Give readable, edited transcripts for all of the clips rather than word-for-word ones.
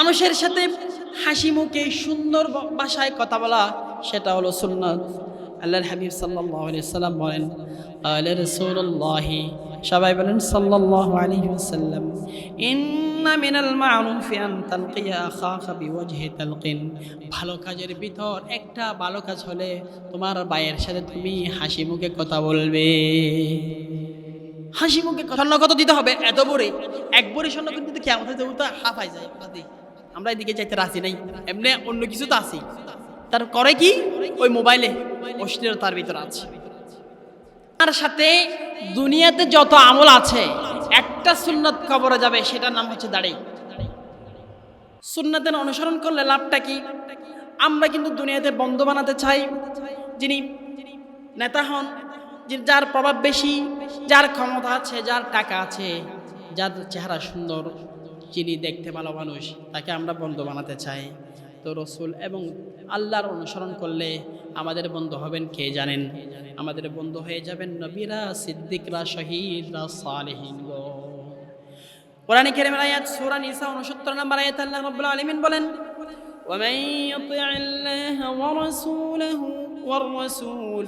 মানুষের সাথে হাসি মুখে সুন্দর ভাষায় কথা বলা, সেটা হলো সুন্নাত। আল্লাহর হাবিব সাল্লাল্লাহু আলাইহি ওয়াসাল্লাম বলেন, আলা রাসূলুল্লাহ, সবাই বলেন সাল্লাল্লাহু আলাইহি ওয়াসাল্লাম, ইন্না মিনাল মা'রুফি আন তালকিয়া আখাকা বিওয়াজহি তালকিন। ভালো কাজের ভিতর একটা ভালো কাজ হলে তোমার ভাইয়ের সাথে তুমি হাসি মুখে কথা বলবে। হাসি মুখে স্বর্ণ কত দিতে হবে? এত বড়ি, এক বড়ি স্বর্ণ কিন্তু কেমন হতে হাফাই যায়। আমরা এদিকে যাইতে রাজি নাই, এমনি অন্য কিছু তো আছি। তার করে কি, ওই মোবাইলে অশ্লীলতার ভিতর আছে। তার সাথে দুনিয়াতে যত আমল আছে, একটা সুন্নাত কবরে যাবে, সেটার নাম হচ্ছে দাড়ি। সুন্নাতের অনুসরণ করলে লাভটা কি? আমরা কিন্তু দুনিয়াতে বন্ধু বানাতে চাই, যিনি নেতা হন, যার প্রভাব বেশি, যার ক্ষমতা আছে, যার টাকা আছে, যার চেহারা সুন্দর, যিনি দেখতে ভালো মানুষ, তাকে আমরা বন্ধু বানাতে চাই। তো রসুল এবং আল্লাহর অনুসরণ করলে আমাদের বন্ধু হবেন কে জানেন? আমাদের বন্ধু হয়ে যাবেন নবীরা, সিদ্দিকরা, শহীদরা, সালেহিন। কোরআনে কারীমের আয়াত সূরা নিসা 69 নম্বর আয়াতে আল্লাহ রাব্বুল আলামিন বলেন, ومن يطع الله ورسوله والرسول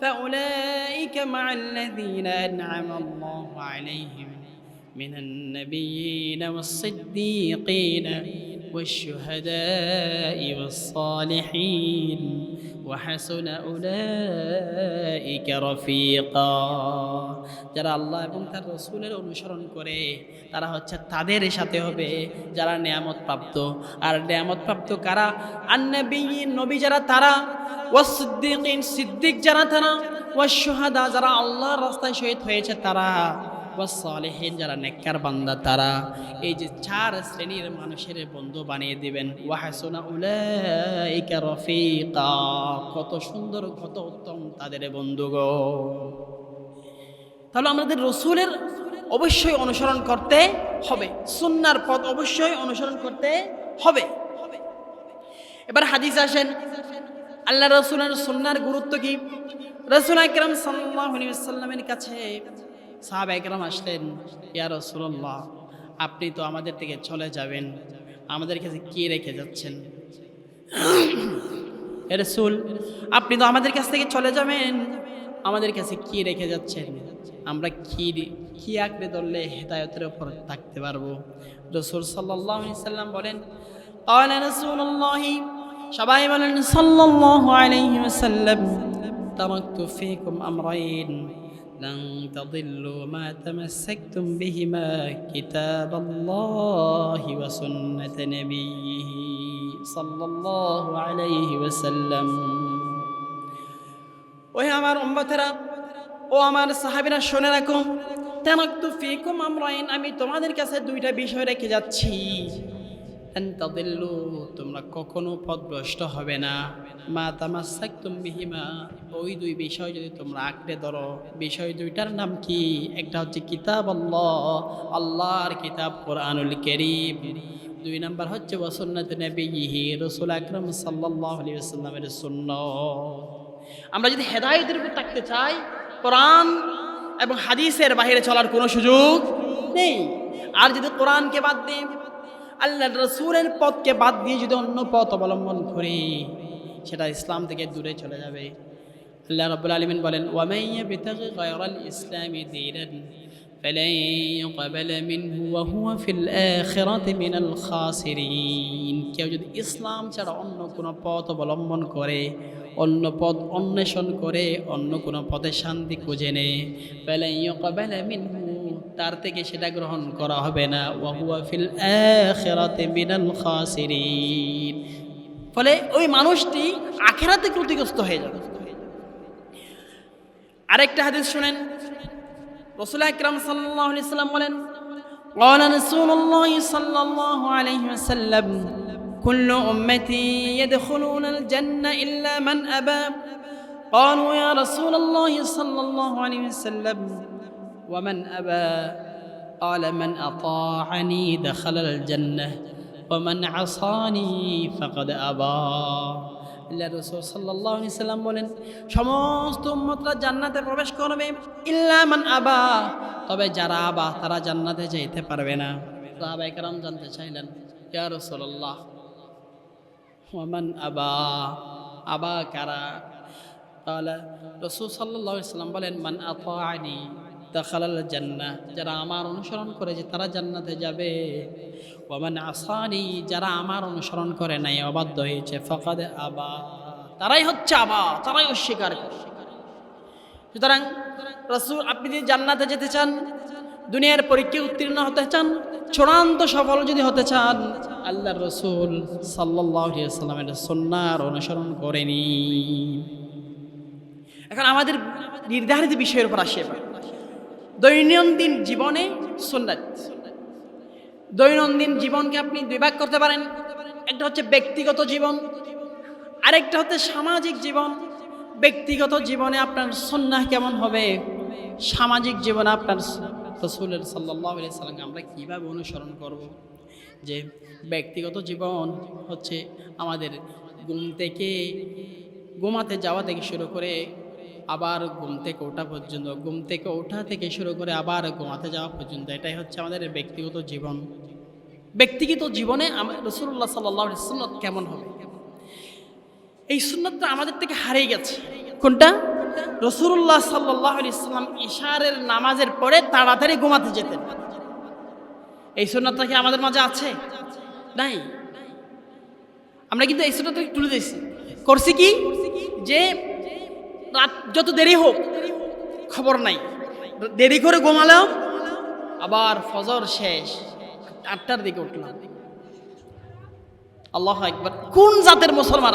فأولئك مع الذين أنعم الله عليهم من النبيين والصديقين والشهداء والصالحين وحسن أولئك رفيقا। যারা আল্লাহ এবং তার রাসূলের অনুসরণ করে তারা হচ্ছে তাদের সাথে হবে যারা নিয়ামত প্রাপ্ত। আর নিয়ামত প্রাপ্ত কারা? আন-নবিয়্যিন, নবী যারা তারা, ওয়াস-সিদ্দীকিন, সিদ্দিক যারা তারা, ওয়াশ-শুহাদা যারা আল্লাহর রাস্তায় শহীদ হয়েছে তারা, ওয়াস-সালিহিন যারা নেককার বান্দা তারা। এই যে চার শ্রেণীর মানুষের বন্ধু বানিয়ে দিবেন। ওয়া হাসুনা উলাইকা রফিকা, কত সুন্দর, কত উত্তম তাদের বন্ধু গো। তাহলে আমাদের রসুলের অবশ্যই অনুসরণ করতে হবে, সুন্নাহর পথ অবশ্যই অনুসরণ করতে হবে। এবার হাদিস আসেন, আল্লাহ রসুলের সুন্নাহর গুরুত্ব কি? রাসূল আকরাম সাল্লাল্লাহু আলাইহি ওয়াসাল্লামের কাছে সাহাবা একরাম আসলেন, ইয়া রাসূলুল্লাহ, আপনি তো আমাদের থেকে চলে যাবেন, আমাদের কাছে কি রেখে যাচ্ছেন? হে রাসূল, আপনি তো আমাদের কাছ থেকে চলে যাবেন, আমাদের কাছে কি রেখে যাচ্ছেন? আমরা কি আঁকড়ে ধরলে হেদায়েতের উপর থাকতে পারবো? রাসূল সাল্লাল্লাহু আলাইহি ওয়াসাল্লাম বলেন, ক্বালা রাসূলুল্লাহ, সবাই বলেন সাল্লাল্লাহু আলাইহি ওয়াসাল্লাম, তারাকতু ফীকুম আমরাইন লান তাদিল্লু মা তামাসসাকতুম বিহিমা কিতাবাল্লাহি ওয়া সুন্নাত নাবিয়্যিহি সাল্লাল্লাহু আলাইহি ওয়াসাল্লাম। ওই আমার উম্মতেরা, ও আমার সাহাবীরা, শুনে রাখো, তারাকতু ফীকুম আমরাইন, আমি তোমাদের কাছে দুইটা বিষয় রেখে যাচ্ছি। লান তাদিল্লু, তোমরা কখনো পথভ্রষ্ট হবে না। মা তামাসসাকতুম বিহিমা, ওই দুই বিষয় যদি তোমরা আঁকড়ে ধরো। বিষয় দুইটার নাম কি? একটা হচ্ছে কিতাব আল্লাহ, আল্লাহর কিতাব কোরআনুল কারীম। দুই নাম্বার হচ্ছে ওয়া সুন্নাত নবিয়্যিহি, রাসূল আকরাম সাল্লাল্লাহু আলাইহি ওয়াসাল্লামের সুন্নাহ। আমরা যদি হেদায়েতের উপর থাকতে চাই, কোরআন এবং হাদিসের বাইরে চলার কোনো সুযোগ নেই। আর যদি কোরআনকে বাদ দিই, আল্লাহর রাসূলের পথকে বাদ দিয়ে যদি অন্য পথ অবলম্বন করি, সেটা ইসলাম থেকে দূরে চলে যাবে। আল্লাহ রাব্বুল আলামিন বলেন, ওয়া মান ইয়াবতাগি গায়রাল ইসলামি দীনান ফালান ইউকবালা মিনহু ওয়া হুয়া ফিল আখিরাতি মিনাল খাসিরিন। কেউ যদি ইসলাম ছাড়া অন্য কোনো পথ অবলম্বন করে, অন্য পথ অন্বেষণ করে, অন্য কোনো পথে শান্তি খুঁজে নেয়, ফালান ইউকবালা মিনহু, তার থেকে সেটা গ্রহণ করা হবে না। ওয়া হুয়া ফিল আখিরাতি মিনাল খাসিরিন, ফলে ওই মানুষটি আখিরাতে ক্ষতিগ্রস্ত হয়ে যাবে। আরেকটা হাদিস শুনেন, রাসূল আকরাম সাল্লাল্লাহু আলাইহি ওয়াসাল্লাম বলেন, ক্বালা রাসূলুল্লাহ সাল্লাল্লাহু আলাইহি ওয়াসাল্লাম, কুল্লু উম্মতি ইয়াদখুলুনাল জান্নাহ ইল্লা মান আবা। ক্বালু ইয়া রাসূলুল্লাহ সাল্লাল্লাহু আলাইহি ওয়াসাল্লাম ওয়া মান আবা? ক্বালা মান আতাআনি দাখালাল জান্নাহ ওয়া মান আসানি ফাকাদ আবা। আল্লাহ রাসূল সাল্লাল্লাহু আলাইহি ওয়াসাল্লাম বলেন, সমস্ত উম্মতরা জান্নাতে প্রবেশ করবে, ইল্লা মান আবা, তবে যারা আবা তারা জান্নাতে যেতে পারবে না। সাহাবায়ে কেরাম জানতে চাইলেন, ইয়া রাসূলুল্লাহ ওয়া মান আবা, আবা কারা? তাহলে রাসূল সাল্লাল্লাহু আলাইহি ওয়াসাল্লাম বলেন, মান আতাআনি দাখালাল জান্নাহ, যারা আমার অনুসরণ করে যে তারা জান্নাতে যাবে। ওয়া মান আসানি, যারা আমার অনুসরণ করে নাই, অবাধ্য হয়েছে, ফাকাদ আবা, তারাই হচ্ছে আবা, তারাই অস্বীকার করে। সুতরাং রাসূল, আপনি যদি জান্নাতে যেতে চান, দুনিয়ার পরীক্ষায় উত্তীর্ণ হতে চান, চূড়ান্ত সফল যদি হতে চান, আল্লাহর রাসূল সাল্লাল্লাহু আলাইহি ওয়াসাল্লামের সুন্নাহর অনুসরণ করেনি। এখন আমাদের নির্ধারিত বিষয়ের উপর আসে। দৈনন্দিন জীবনে সুন্নাত। দৈনন্দিন জীবনকে আপনি দুই ভাগ করতে পারেন, একটা হচ্ছে ব্যক্তিগত জীবন, আরেকটা হচ্ছে সামাজিক জীবন। ব্যক্তিগত জীবনে আপনার সুন্নাহ কেমন হবে, সামাজিক জীবনে আপনার রাসূলের সাল্লাল্লাহু আলাইহি সাল্লামকে আমরা কীভাবে অনুসরণ করব। যে ব্যক্তিগত জীবন হচ্ছে আমাদের ঘুমাতে যাওয়া থেকে শুরু করে আবার ঘুম থেকে ওঠা পর্যন্ত, ঘুম থেকে ওঠা থেকে শুরু করে আবার ঘুমাতে যাওয়া পর্যন্ত, এটাই হচ্ছে আমাদের ব্যক্তিগত জীবন। ব্যক্তিগত জীবনে রাসূলুল্লাহ সাল্লাল্লাহু আলাইহি সুন্নাত কেমন হবে, এই সুন্নাতটা আমাদের থেকে হারিয়ে গেছে। কোনটা? রাসূলুল্লাহ সাল্লাল্লাহু আলাইহি সাল্লাম ইশারের নামাজের পরে তাড়াতাড়ি ঘুমাতে যেতেন। এই সুন্নাতটা কি আমাদের মাঝে আছে? নাই। আমরা কিন্তু এই সুন্নাতটাকে তুলে দিয়েছি, করছি কি যে রাত যত দেরি হোক খবর নাই, দেরি করে ঘুমালাম, আবার ফজর শেষ 8টার দিকে উঠলাম। আল্লাহু আকবার! কোন জাতের মুসলমান?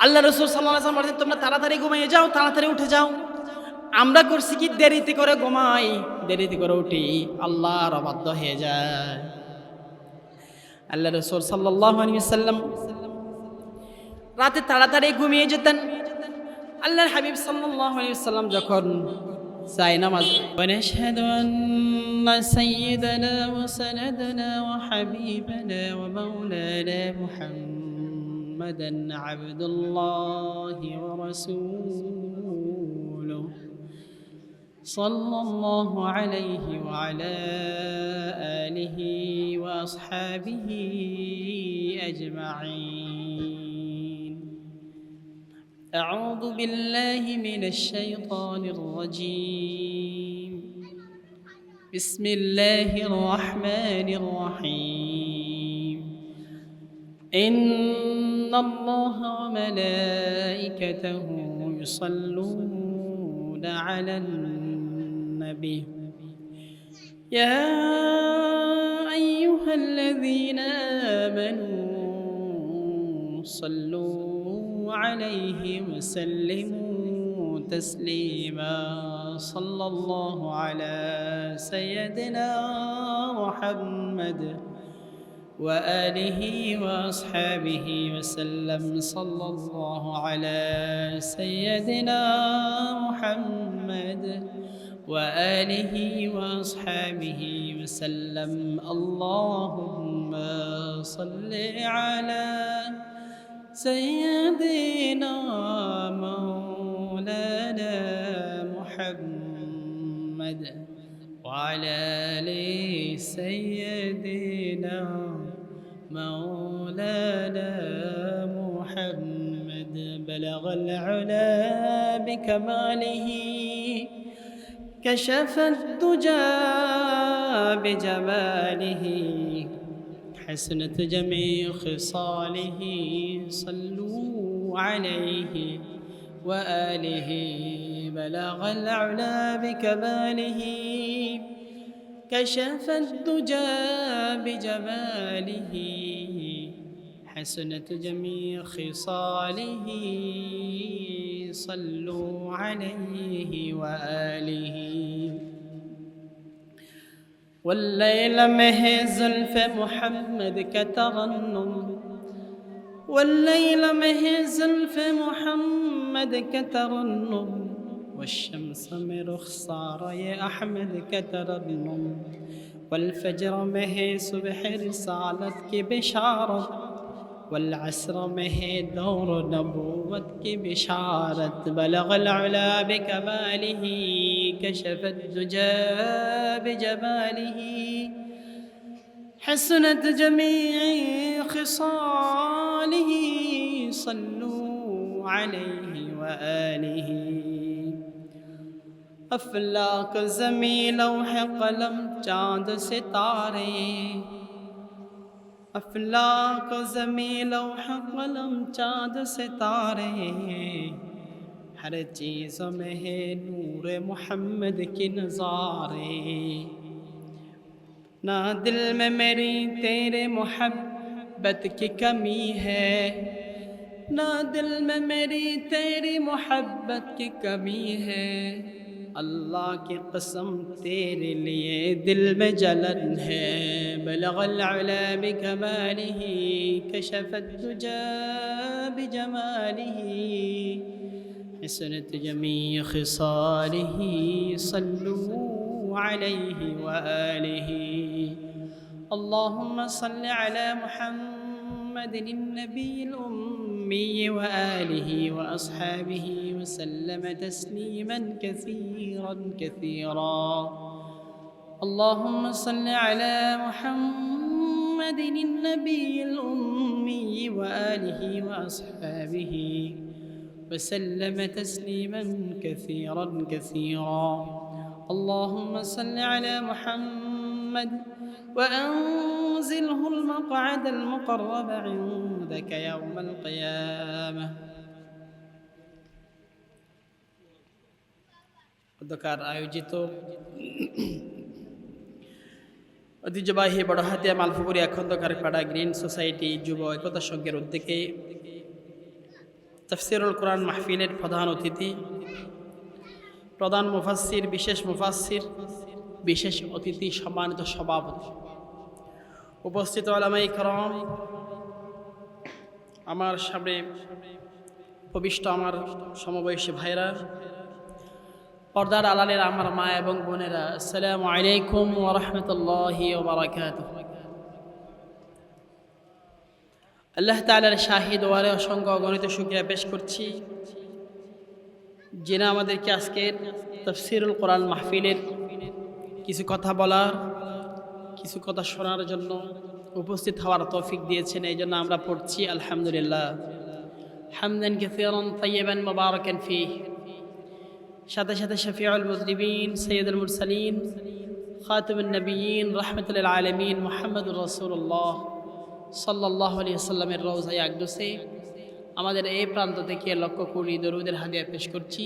আল্লাহ রাসূল সাল্লাল্লাহু আলাইহি ওয়াসাল্লাম বলেন, তোমরা তাড়াতাড়ি ঘুমিয়ে যাও, তাড়াতাড়ি উঠে যাও। আমরা করছি কি, দেরিতে করে ঘুমাই, দেরিতে করে উঠি, আল্লাহর অবাধ্য হয়ে যায়। আল্লাহ রাসূল সাল্লাল্লাহু আলাইহি ওয়াসাল্লাম রাতে তাড়াতাড়ি ঘুমিয়ে যেতেন। আল্লাহর হাবিব সাল্লাল্লাহু আলাইহি ওয়াসাল্লাম যখন যায় নামাজ, ওয়ানাশহাদু আন্না সাইয়্যিদানা ওয়া সানাদানা ওয়া হাবিবানা ওয়া মাওলানা মুহাম্মাদান আবদুল্লাহি ওয়া রাসূলুহু সাল্লাল্লাহু আলাইহি ওয়া আলা আলিহি ওয়া আসহাবিহি আজমাইন। أعوذ بالله من الشيطان الرجيم. بسم الله الرحمن الرحيم. إن الله وملائكته يصلون على النبي يا أيها الذين آمنوا صلوا عليه وسلموا تسليما. صلى الله على سيدنا محمد وآله وأصحابه وسلم. صلى الله على سيدنا محمد وآله وأصحابه وسلم. اللهم صل على سيدنا مولانا محمد وعلى آل سيدنا مولانا محمد. بلغ العلا بكماله كشف الدجى بجماله حسنت جميع خصاله. صلوا عليه وآله. بلغ العلا بكماله كشف الدجى بجماله حسنت جميع خصاله. صلوا عليه وآله. والليل مه زلف محمد كترنم. والليل مه زلف محمد كترنم. والشمس مرخصار يا أحمد كترنم. والفجر مه صبح رسالتك بشارة. والعصر में है दौर नबूवत की बिशारत बलग العلا بكماله كشف الدجى بجماله حسنت جميع خصاله صلوا عليه وآله अफलाक ज़मीन लौह कलम चाँद सितारे अफलाक ज़मीन लौह कलम चाँद सितारे हर चीज़ में है नूर मोहम्मद की नज़ारे ना दिल में मेरी तेरे मोहब्बत की कमी है ना दिल में मेरी तेरी मोहब्बत की कमी है अल्लाह की कसम तेरे लिए दिल में जलन है बलगल अला बिकमालिही कशफत दुजा बिजमालिही हसनत जमी खिसालिही सल्लू अलैहि व आलिही अल्लाहुम्मा सल्लि अला मुहम्मद النبي الأمي وآله وأصحابه وسلم تسليما كثيرا كثيرا اللهم صل على محمد النبي الأمي وآله وأصحابه وسلم تسليما كثيرا كثيرا اللهم صل على محمد وأنزله المقعد المقرب عندك يوم القيامة অধ্যকার আয়োজিত ঐতিহ্যবাহী বড়হাতিয়া মালফুকুরিয়া খন্দকার পাড়া গ্রিন সোসাইটি যুব একতা সংঘের উদ্যোগে তাফসীরুল কোরআন মাহফিলের প্রধান অতিথি প্রধান মুফাসসির বিশেষ অতিথি সম্মানিত সভাপতি উপস্থিত উলামায়ে কেরাম আমার সামনে উপবিষ্ট আমার সমবয়সী ভাইরা পর্দার আড়ালের আমার মা এবং বোনেরা আসসালামু আলাইকুম ওয়া রাহমাতুল্লাহি ওয়া বারাকাতুহু আল্লাহ তাআলার শাহিদ ওয়ারে অসংখ্য অগণিত শুকরিয়া পেশ করছি যিনি আমাদেরকে আজকের তাফসীরুল কোরআন মাহফিলের কিছু কথা বলার কিছু কথা শোনার জন্য উপস্থিত হওয়ার তৌফিক দিয়েছেন এই জন্য আমরা পড়ছি আলহামদুলিল্লাহ হামদান কাসীরান তাইয়িবান মুবারাকান ফীহি সাথে সাথে শফিউল মুযনিবিন সাইয়্যিদুল মুরসালিন খাতামুন নবিয়্যিন রাহমাতুল লিল আলামিন মুহাম্মদুর রাসূলুল্লাহ সাল্লাল্লাহু আলাইহি ওয়াসাল্লামের রওজায়ে আকদসে আমাদের এই প্রান্ত থেকে লক্ষ কোটি দরুদের হাদিয়া পেশ করছি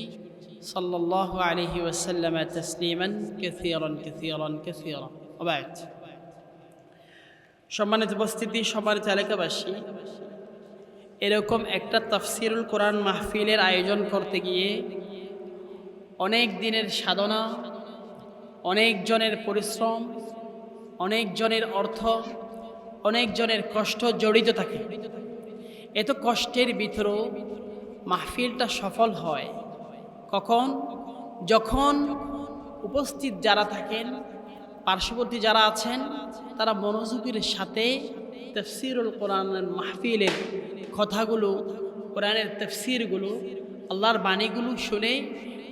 সাল্লাল্লাহু আলাইহি ওয়াসাল্লাম তাসলিমান কাসীরান কাসীরান কাসীরা ওয়াবাদ সম্মানিত উপস্থিতি সম্মানিত এলাকাবাসী এরকম একটা তাফসীরুল কোরআন মাহফিলের আয়োজন করতে গিয়ে অনেক দিনের সাধনা অনেক জনের পরিশ্রম অনেক জনের অর্থ অনেক জনের কষ্ট জড়িত থাকে এত কষ্টের ভিতরেও মাহফিলটা সফল হয় কখন যখন উপস্থিত যারা থাকেন পার্শ্ববর্তী যারা আছেন তারা মনোযোগের সাথে তাফসীরুল কোরআনের মাহফিলের কথাগুলো কোরআনের তাফসীরগুলো আল্লাহর বাণীগুলো শুনে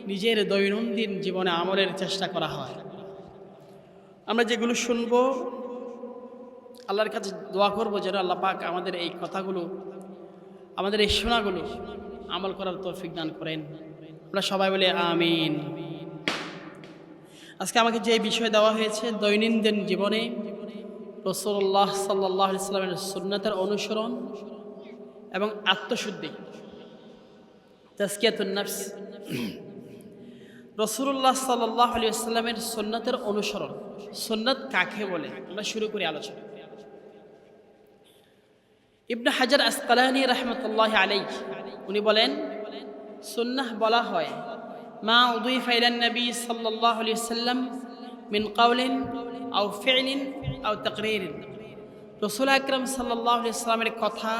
নিজের দৈনন্দিন জীবনে আমলের চেষ্টা করা হয় আমরা যেগুলো শুনবো আল্লাহর কাছে দোয়া করবো যেন আল্লাহ পাক আমাদের এই কথাগুলো আমাদের এই শোনাগুলো আমল করার তৌফিক দান করেন আমরা সবাই বলে আমিন আজকে আমাকে যে বিষয় দেওয়া হয়েছে দৈনন্দিন জীবনে রাসূলুল্লাহ সাল্লাল্লাহু আলাইহি ওয়াসাল্লামের সুন্নাতের অনুসরণ এবং আত্মশুদ্ধি তাজকিয়াতুন নফস রাসূলুল্লাহ সাল্লাল্লাহু আলাইহি ওয়াসাল্লামের সুন্নাতের অনুসরণ সুন্নাত কাকে বলে আমরা শুরু করি আলোচনা ইবনে হাজার আসকালানী রাহমাতুল্লাহি আলাইহি উনি বলেন সুন্নাহ বলা হয় মা উযিফা ইলান নবী সাল্লাল্লাহু আলাইহি ওয়াসাল্লাম মিন কাওলিন আও ফি'লিন আও তাকরীরিন রাসূল আকরাম সাল্লাল্লাহু আলাইহি ওয়াসাল্লামের কথা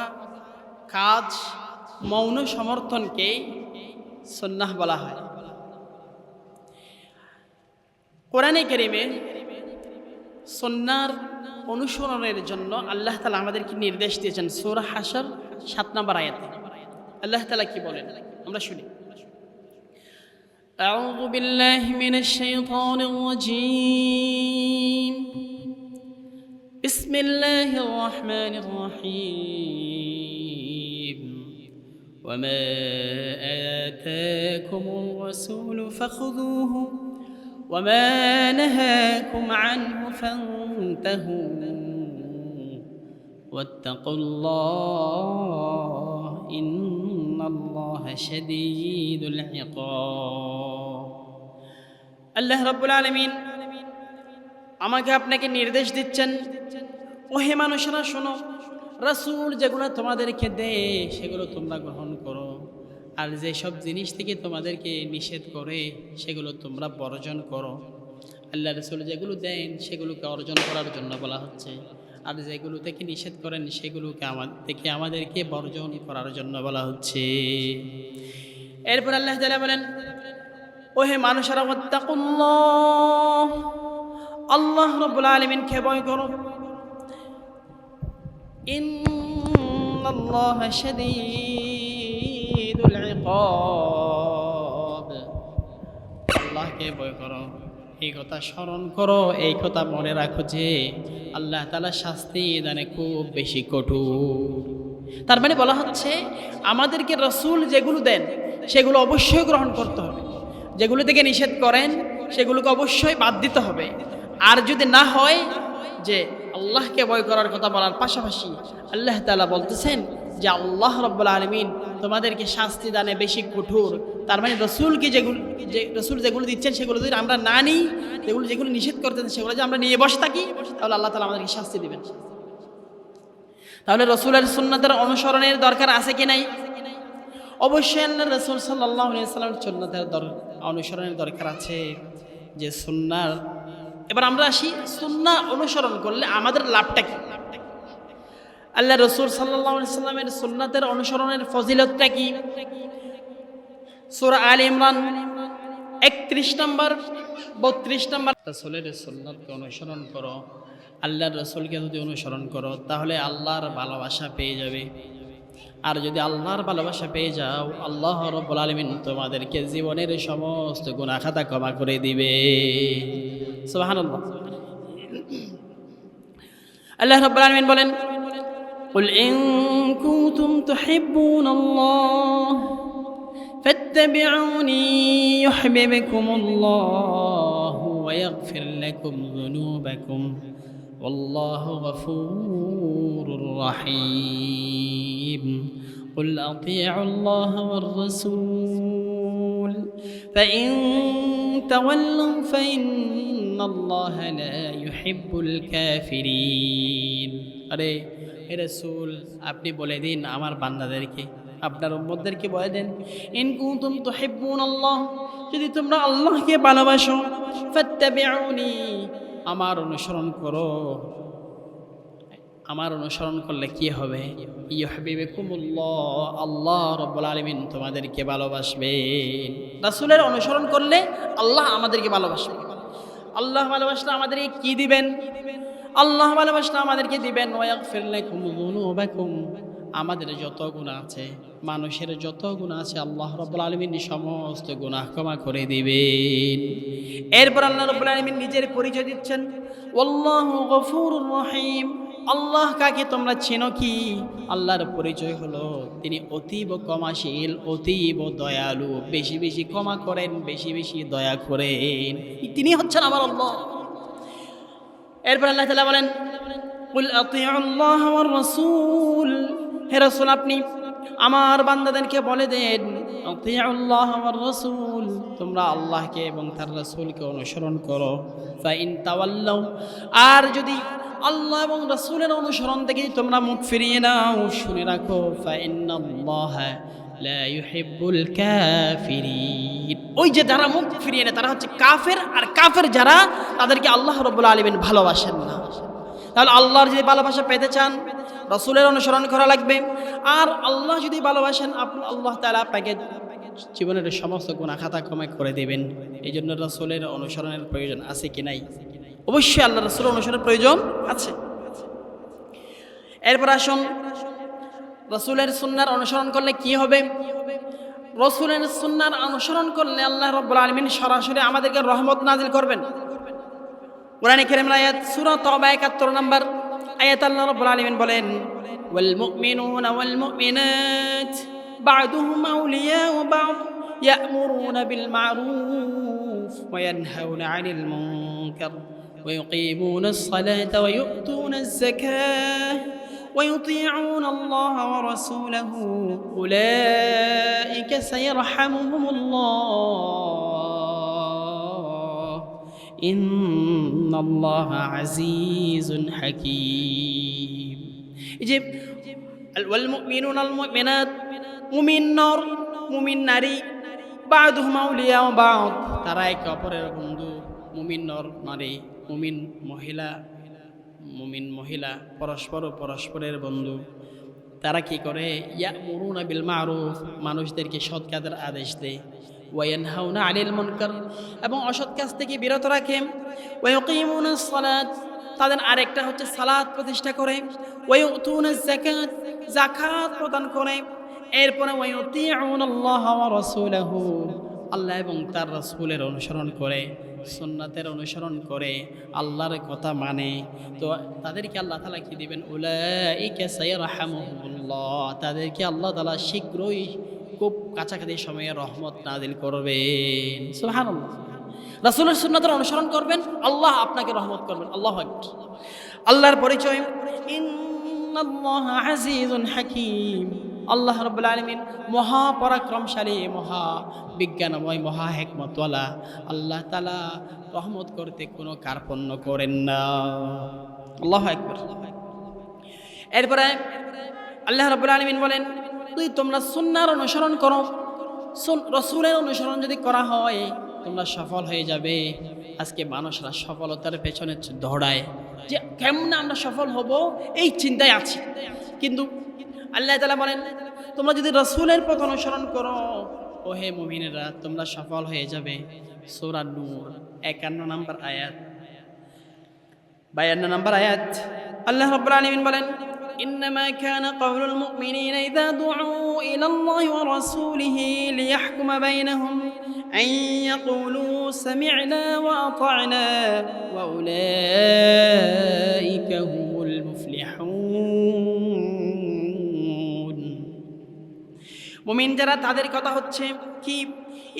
কাজ মৌন সমর্থনকে সুন্নাহ বলা হয় কোরআনে কারীমে সুন্নাহর অনুসরণের জন্য আল্লাহ তাআলা আমাদেরকে নির্দেশ দিয়েছেন সূরা হাশর 7 নম্বর আয়াতে। আল্লাহ তাআলা কি বলেন আমরা শুনি। আউযু বিল্লাহি মিনাশ শাইতানির রাজীম। বিসমিল্লাহির রাহমানির রহিম। ওয়ামা আতাকুমুর রাসূলু ফাখুযুহু وما نهاكم عنه فانتهوا واتقوا الله إن الله شديد العقاب। আল্লাহ রাব্বুল আলামিন আমাকে আপনাকে নির্দেশ দিচ্ছেন, ও হে মানুষেরা শোনো, রাসূল যেগুলো তোমাদেরকে দেয় সেগুলো তোমরা গ্রহণ করো, আর যেসব জিনিস থেকে তোমাদেরকে নিষেধ করে সেগুলো তোমরা বর্জন করো। আল্লাহ রাসূল যেগুলো দেন সেগুলোকে অর্জন করার জন্য বলা হচ্ছে, আর যেগুলো থেকে নিষেধ করেন সেগুলোকে আমাদেরকে বর্জন করার জন্য বলা হচ্ছে। এরপর আল্লাহ তাআলা বলেন, ও হে মানুষেরা ওয়াত্তাকুল্লাহ, আল্লাহ রাব্বুল আলামিনকে ভয় করো। ইন্নাল্লাহা শাদীদুল ইকাব, আল্লাহকে ভয় করো, এই কথা স্মরণ করো, এই কথা মনে রাখো যে আল্লাহ তাআলা শাস্তি দানে খুব বেশি কঠোর। তার মানে বলা হচ্ছে আমাদেরকে রাসূল যেগুলো দেন সেগুলো অবশ্যই গ্রহণ করতে হবে, যেগুলো থেকে নিষেধ করেন সেগুলোকে অবশ্যই বাদ দিতে হবে। আর যদি না হয় যে আল্লাহকে ভয় করার কথা বলার পাশাপাশি আল্লাহ তাআলা বলতেছেন যে আল্লাহ রাব্বুল আলামিন তোমাদেরকে শাস্তি দানে বেশি কঠোর, তার মানে রাসূল যেগুলো দিচ্ছেন সেগুলো যদি আমরা না নিই, যেগুলো নিষেধ করতেন সেগুলো যদি আমরা নিয়ে বসে থাকি, তাহলে আল্লাহ তাআলা আমাদেরকে শাস্তি দিবেন। তাহলে রাসূলের সুন্নাতের অনুসরণের দরকার আছে কি নাই? অবশ্যই আল্লাহর রাসূল সাল্লাল্লাহু আলাইহি ওয়াসাল্লামের সুন্নাতের অনুসরণের দরকার আছে। যে সুন্নাহ, এবার আমরা আসি সুন্নাহ অনুসরণ করলে আমাদের লাভটা কি? আল্লাহ রাসূল সাল্লাল্লাহু আলাইহি ওয়াসাল্লামের সুন্নাতের অনুসরণের ফজিলতটা কি? সূরা আলে ইমরান 31 নম্বর 32 নম্বর। রাসূলের সুন্নাতকে অনুসরণ করো, আল্লাহর রাসূলকে যদি অনুসরণ করো তাহলে আল্লাহর ভালোবাসা পেয়ে যাবে। আর যদি আল্লাহর ভালোবাসা পেয়ে যাও, আল্লাহ রাব্বুল আলামিন তোমাদেরকে জীবনের সমস্ত গুনাহ খাতা ক্ষমা করে দিবে। সুবহানাল্লাহ। আল্লাহ রাব্বুল আলামিন বলেন, قل إن كنتم تحبون الله فاتبعوني يحببكم الله ويغفر لكم ذنوبكم والله غفور رحيم قل أطيعوا الله والرسول فإن تولوا فإن الله لا يحب الكافرين। আরে হে রাসূল, আপনি বলে দিন আমার বান্দাদেরকে, আপনার উম্মতদেরকে বলে দেন, ইন কুনতুম তুহিব্বুনাল্লাহ, যদি তোমরা আল্লাহকে ভালোবাসো, ফাত্তাবিউনি, আমার অনুসরণ করো। আমার অনুসরণ করলে কি হবে? ইউহিব্বুকুমুল্লাহ, আল্লাহ রাব্বুল আলামিন তোমাদেরকে ভালোবাসবেন। রাসূলের অনুসরণ করলে আল্লাহ আমাদেরকে ভালোবাসবেন। আল্লাহ ভালোবাসলে আমাদেরকে কি দিবেন? আল্লাহ ভালোবাসলে আমাদেরকে দিবেন ওয়াগফির লাকুম যুনুবাকুম, আমাদের যত গুনাহ আছে, মানুষের যত গুনাহ আছে, আল্লাহ রাব্বুল আলামিন সমস্ত গুনাহ ক্ষমা করে দিবেন। এরপর আল্লাহ রাব্বুল আলামিন নিজের পরিচয় দিচ্ছেন, আল্লাহু গফুরুর রহিম। আল্লাহ কাকে তোমরা চেনো কি? আল্লাহর পরিচয় হলো তিনি অতীব ক্ষমাশীল, অতীব দয়ালু, বেশি বেশি ক্ষমা করেন, বেশি বেশি দয়া করেন, তিনি হচ্ছেন আমার আল্লাহ। এরপর আল্লাহ তাআলা বলেন, কুল আতিউল্লাহ ওয়ার রাসূল, হে রাসূল আপনি আমার বান্দাদেরকে বলে দেন, আতিউল্লাহ ওয়ার রাসূল, তোমরা আল্লাহকে এবং তার রাসূলকে অনুসরণ করো। ফাইন তাওয়াল্লাউ, আর যদি আল্লাহ এবং রাসূলের অনুসরণ থেকে তোমরা মুখ ফিরিয়ে নাও, শুনে রাখো, ফাইন্নাল্লাহা লা ইউহিব্বুল কাফিরিন, ওই যে যারা মুখ ফিরিয়ে নেয় তারা হচ্ছে কাফের, আর কাফের যারা তাদেরকে আল্লাহ রাব্বুল আলামিন ভালোবাসেন না। তাহলে আল্লাহর যদি ভালোবাসা পেতে চান রাসূলের অনুসরণ করা লাগবে, আর আল্লাহ যদি ভালোবাসেন আল্লাহ তাআলা আপনাকে জীবনের সমস্ত গুনাহ খাতা ক্ষমা করে দেবেন। এই জন্য রাসূলের অনুসরণের প্রয়োজন আছে কি নাই? অবশ্যই আল্লাহ রাসূলের অনুসরণের প্রয়োজন আছে। এরপর আসুন রসুলের সুন্নাহর অনুসরণ করলে কি হবে। রসুলের সুন্নাহর অনুসরণ করলে আল্লাহ রাব্বুল আলামিন সরাসরি আমাদেরকে রহমত নাজিল করবেন। কোরআনে কারীমের আয়াত সূরা তাওবা ৭১ নম্বর আয়াত আল্লাহ রাব্বুল আলামিন বলেন, ওয়াল মুমিনুনা ওয়াল মুমিনাত বা'দুহুম আউলিয়াউ বা'দ ইয়া'মুরুনা বিল মা'রুফ ওয়া ইয়ানহাউনা 'আনিল মুনকার ওয়া ইউকিমুনাস সালাতা ওয়া ইউ'তুনাজ যাকাহ ويطيعون الله ورسوله أولئك سيرحمهم الله إن الله عزيز حكيم والمؤمنون المؤمنات মুমিন নর মুমিন নারী বা'দুহুম আউলিয়াউ বা'দ তারা একে অপরের বন্ধু। মুমিন নর নারী মুমিন মহিলা পরস্পরের বন্ধু। তারা কি করে? ইয়া'মুরুনা বিল মা'রুফ মানুষদেরকে সৎ কাজের আদেশ দেয়, ওয়া ইয়ানহাউনা আনিল মুনকার এবং অসৎ কাজ থেকে বিরত রাখে, ওয়া ইউকিমুনাস সালাত তাদের আরেকটা হচ্ছে সালাত প্রতিষ্ঠা করে, ওয়া ইউতুনাজ যাকাত যাকাত প্রদান করে, এরপরে ওয়া ইউতিউনাল্লাহ ওয়া রাসূলাহু আল্লাহ এবং তার রাসূলের অনুসরণ করে, সুন্নাতের অনুসরণ করে, আল্লাহর কথা মানে। তো তাদেরকে আল্লাহ তাআলা কি দিবেন? উলাইকা সায়রহামুহুমুল্লাহ তাদেরকে আল্লাহ তাআলা শীঘ্রই খুব কাছাকাছি সময়ে রহমত নাজিল করবেন। সুবহানাল্লাহ। রাসূলের সুন্নাতের অনুসরণ করবেন, আল্লাহ আপনাকে রহমত করবেন। আল্লাহু আকবার। আল্লাহর পরিচয় ইন্নাল্লাহা আজিজুন হাকীম। আল্লাহ রাব্বুল আলামিন মহা পরাক্রমশালী, মহা বিজ্ঞানময়, মহা হিকমতওয়ালা। আল্লাহ তাআলা রহমত করতে কোনো কার্পণ্য করেন না। আল্লাহু আকবার। এরপরে আল্লাহ রাব্বুল আলামিন বলেন, তোমরা সুন্নাহর অনুসরণ করো। রাসূলের অনুসরণ যদি করা হয় তোমরা সফল হয়ে যাবে। আজকে মানুষরা সফলতার পেছনে দৌড়ায়, যে কেমনে আমরা সফল হব এই চিন্তায় আছি। কিন্তু আল্লাহ তাআলা বলেন, তোমরা যদি রাসূলের পথ অনুসরণ করো ও হে মুমিনেরা তোমরা সফল হয়ে যাবে। সূরা নূর ৫১ নম্বর আয়াত ৫২ নম্বর আয়াত আল্লাহ রাব্বুল আলামিন বলেন, ইন্নামা কানা কাওলুল মুমিনিনা ইযা দু'উ ইলাল্লাহি ওয়া রাসূলিহি লিয়াহকুমা বাইনাহুম আন ইয়াকুলু সামি'না ওয়া আতা'না ওয়া উলাইকা হুমুল মুফলিহুন। মুমিন যারা তাদের কথা হচ্ছে কি?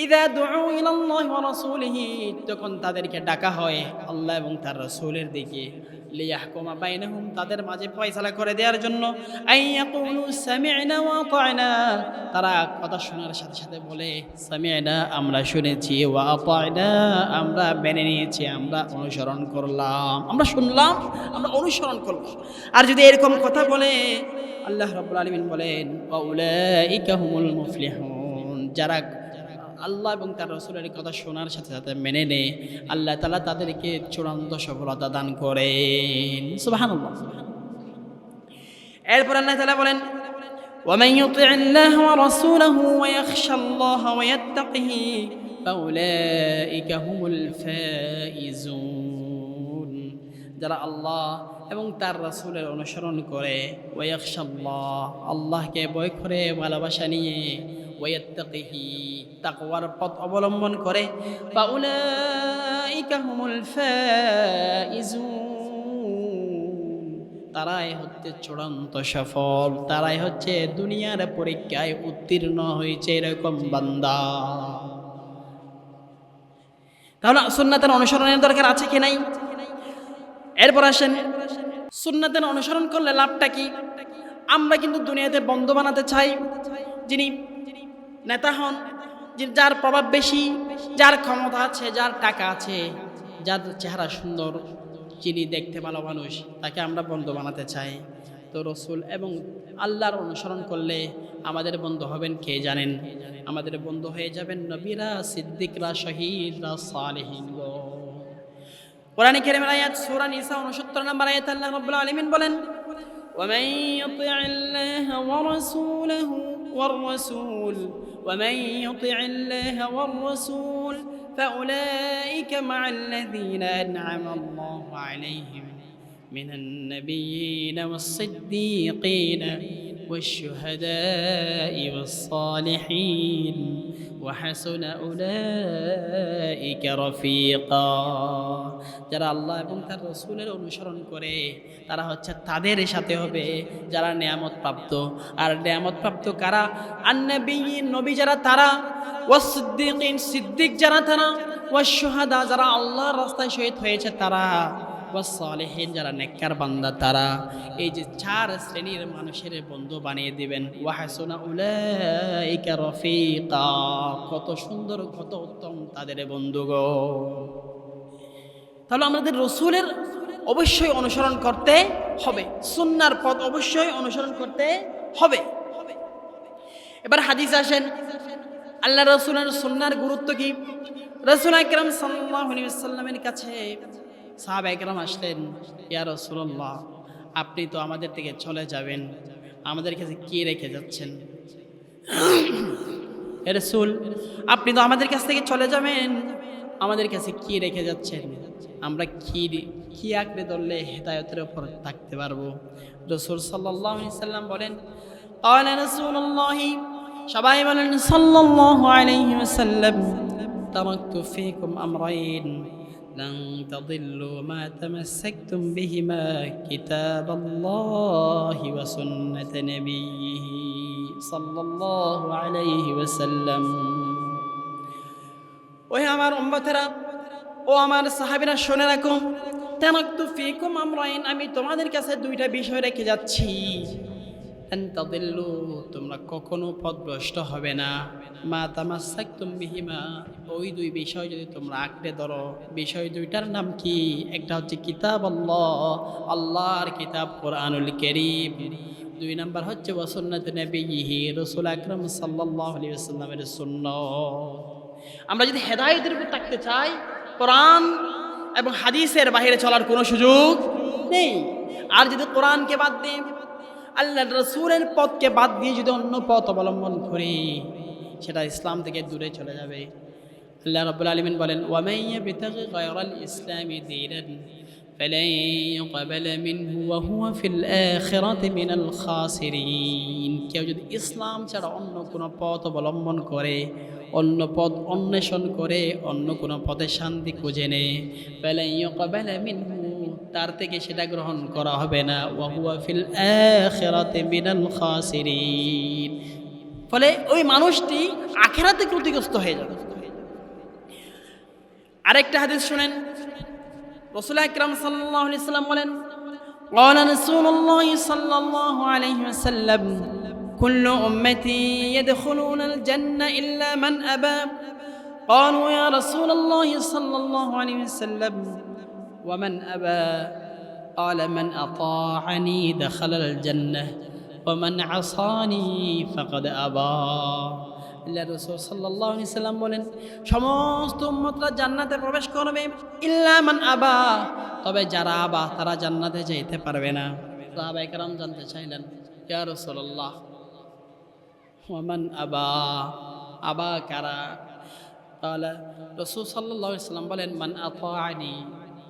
ইযা দু'উ ইলাল্লাহি ওয়া রাসূলিহি তখন তাদেরকে ডাকা হয় আল্লাহ এবং তার রাসূলের দিকে, লিয়াহকুমা বাইনাহুম তাদের মাঝে ফয়সালা করে দেওয়ার জন্য, আইয়াকুলু সামি'না ওয়া আতা'না তারা কথা শোনার সাথে সাথে বলে সামি'না আমরা শুনেছি, ওয়া আতা'না আমরা মেনে নিয়েছি, আমরা অনুসরণ করলাম, আমরা শুনলাম, আমরা অনুসরণ করলাম। আর যদি এরকম কথা বলে আল্লাহ রাব্বুল আলামিন বলেন, ওয়া উলাইকা হুমুল মুফলিহুন যারা আল্লাহ এবং তার রাসূলের কথা শোনার সাথে সাথে মেনে নেয় আল্লাহ তাআলা তাদেরকে চূড়ান্ত সফলতা দান করেন। সুবহানাল্লাহ। এরপর আল্লাহ তাআলা বলেন, ওয়া মান ইউতি'িল্লাহ ওয়া রাসূলাহু ওয়া ইয়াখশাল্লাহ ওয়া ইয়াত্তাকিহি ফাউলাইকা হুমুল ফাইজুন যারা আল্লাহ এবং তার রাসূলের অনুসরণ করে, ওয়া ইয়াখশাল্লাহ আল্লাহকে ভয় করে ভালোবাসা নিয়ে, ওয়া ইয়াত্তাকিহি তাকওয়ার পথ অবলম্বন করে, ফাউলাইকা হুমুল ফাইজুন তারাই হচ্ছে চূড়ান্ত সফল, তারাই হচ্ছে দুনিয়ার পরীক্ষায় উত্তীর্ণ হয়েছে এরকম বান্দা। তাহলে সুন্নাতের অনুসরণের দরকার আছে কি নাই? এরপর আসেন, সুন্নাতের অনুসরণ করলে লাভটা কি? আমরা কিন্তু দুনিয়াতে বন্ধু বানাতে চাই যিনি নেতা হন, যার প্রভাব বেশি, যার ক্ষমতা আছে, যার টাকা আছে, যার চেহারা সুন্দর, যিনি দেখতে ভালো মানুষ, তাকে আমরা বন্ধু বানাতে চাই। তো রসুল এবং আল্লাহর অনুসরণ করলে আমাদের বন্ধু হবেন কে জানেন? আমাদের বন্ধু হয়ে যাবেন নবীরা, সিদ্দিকরা, শহীদরা, সালেহিনগণ। কোরআনে কারীমের আয়াত সূরা নিসা 69 নম্বর আয়াত আল্লাহ রাব্বুল আলামিন বলেন, ومن يطع الله ورسوله فأولئك مع الذين أنعم الله عليهم মিনান নাবিয়িনা ওয়াস-সিদ্দীকিনা ওয়াশ-শুহাদা'i ওয়াস-সালিহিন ওয়া হাসুনা উলাইকা রাফীকা। যারা আল্লাহ এবং তার রাসূলের অনুসরণ করে তারা হচ্ছে তাদের সাথে হবে যারা নিয়ামত প্রাপ্ত। আর নিয়ামত প্রাপ্ত কারা? আন-নাবিয়্যিন, নবী যারা তারা, ওয়াস-সিদ্দীকিন, সিদ্দিক যারা তারা, ওয়াশ-শুহাদা যারা আল্লাহর রাস্তায় শহীদ হয়েছে তারা, ওয়াস-সালিহিন যারা নেককার বান্দা তারা। এই যে চার শ্রেণীর মানুষের বন্ধু বানিয়ে দিবেন। ওয়া হাসুনা উলাইকা রাফীকা, কত সুন্দর কত উত্তম তাদের বন্ধু গো। তাহলে আমাদের রাসূলের অবশ্যই অনুসরণ করতে হবে, সুন্নাহর পথ অবশ্যই অনুসরণ করতে হবে। এবার হাদিস আসেন, আল্লাহ রাসূলের সুন্নাহর গুরুত্ব কি? রাসূল আকরাম সাল্লাল্লাহু আলাইহি ওয়াসাল্লামের কাছে সাহাবায়ে কেরাম আসলেন, ইয়া রাসূলুল্লাহ, আপনি তো আমাদের থেকে চলে যাবেন, আমাদের কাছে কি রেখে যাচ্ছেন? হে রাসূল, আপনি তো আমাদের কাছ থেকে চলে যাবেন, আমাদের কাছে কি রেখে যাচ্ছেন? আমরা কি আঁকড়ে ধরলে হেদায়েতের উপর থাকতে পারবো? রাসূল সাল্লাল্লাহু আলাইহি ওয়াসাল্লাম বলেন, ক্বালা রাসূলুল্লাহ, সবাই বলেন সাল্লাল্লাহু আলাইহি ওয়াসাল্লাম, তারাকতু ফীকুম আমরাইন লান তাদিল্লু মা তামাসসাকতুম বিহিমা কিতাবাল্লাহি ওয়া সুন্নাতা নাবিয়্যিহি সাল্লাল্লাহু আলাইহি ওয়াসাল্লাম। ওই আমার উম্মতেরা, ও আমার সাহাবীরা, শুনে রাখো, তারাকতু ফীকুম আমরাইন, আমি তোমাদের কাছে দুইটা বিষয় রেখে যাচ্ছি। লান তাদিল্লু, তোমরা কখনো পথভ্রষ্ট হবে না। মা তামাসসাকতুম বিহিমা, ওই দুই বিষয় যদি তোমরা আঁকড়ে ধরো। বিষয় দুইটার নাম কি? একটা হচ্ছে কিতাবাল্লাহ, আল্লাহর কিতাব কোরআনুল কারীম। দুই নাম্বার হচ্ছে ওয়া সুন্নাত নবিয়্যিহি, রাসূল আকরাম সাল্লাল্লাহু আলাইহি ওয়াসাল্লামের সুন্নাহ। আমরা যদি হেদায়েতের উপর থাকতে চাই, কোরআন এবং হাদিসের বাইরে চলার কোনো সুযোগ নেই। আর যদি কোরআনকে বাদ দিই, আল্লাহর রাসূলের পথকে বাদ দিয়ে যদি অন্য পথ অবলম্বন করি, সেটা ইসলাম থেকে দূরে চলে যাবে। আল্লাহ রাব্বুল আলামিন বলেন, ওয়া মান ইয়াবতাগি গায়রাল ইসলামি দীনান ফালান ইউকবালা মিনহু ওয়া হুয়া ফিল আখিরাতি মিনাল খাসিরিন। কেউ যদি ইসলাম ছাড়া অন্য কোনো পথ অবলম্বন করে, অন্য পথ অন্বেষণ করে, অন্য কোনো পথে শান্তি খুঁজে নেয়, ফালান ইউকবালা মিনহু, তার থেকে সেটা গ্রহণ করা হবে না। ওয়া হুয়া ফিল আখিরাতি মিনাল খাসিরিন, ফলে ওই মানুষটি আখিরাতে ক্ষতিগ্রস্ত হয়ে যাবে। আরেকটা হাদিস শুনেন, রাসূল আকরাম সাল্লাল্লাহু আলাইহি ওয়াসাল্লাম বলেন, ক্বালা রাসূলুল্লাহ সাল্লাল্লাহু আলাইহি ওয়াসাল্লাম, কুল্লু উম্মতি ইয়াদখুলুনাল জান্নাহ ইল্লা মান আবা। ক্বালু ইয়া রাসূলুল্লাহ সাল্লাল্লাহু আলাইহি ওয়াসাল্লাম ওয়া মান আবা? ক্বালা মান আতাআনি দাখালাল জান্নাহ ওয়া মান আসানি ফাকাদ আবা। আল্লাহ রাসূল সাল্লাল্লাহু আলাইহি ওয়াসাল্লাম বলেন, সমস্ত উম্মতরা জান্নাতে প্রবেশ করবে, ইল্লা মান আবা, তবে যারা আবা তারা জান্নাতে যেতে পারবে না। সাহাবায়ে কেরাম জানতে চাইলেন, ইয়া রাসূলুল্লাহ, ওয়া মান আবা, আবা কারা? তাহলে রাসূল সাল্লাল্লাহু আলাইহি ওয়াসাল্লাম বলেন, মান আতাআনি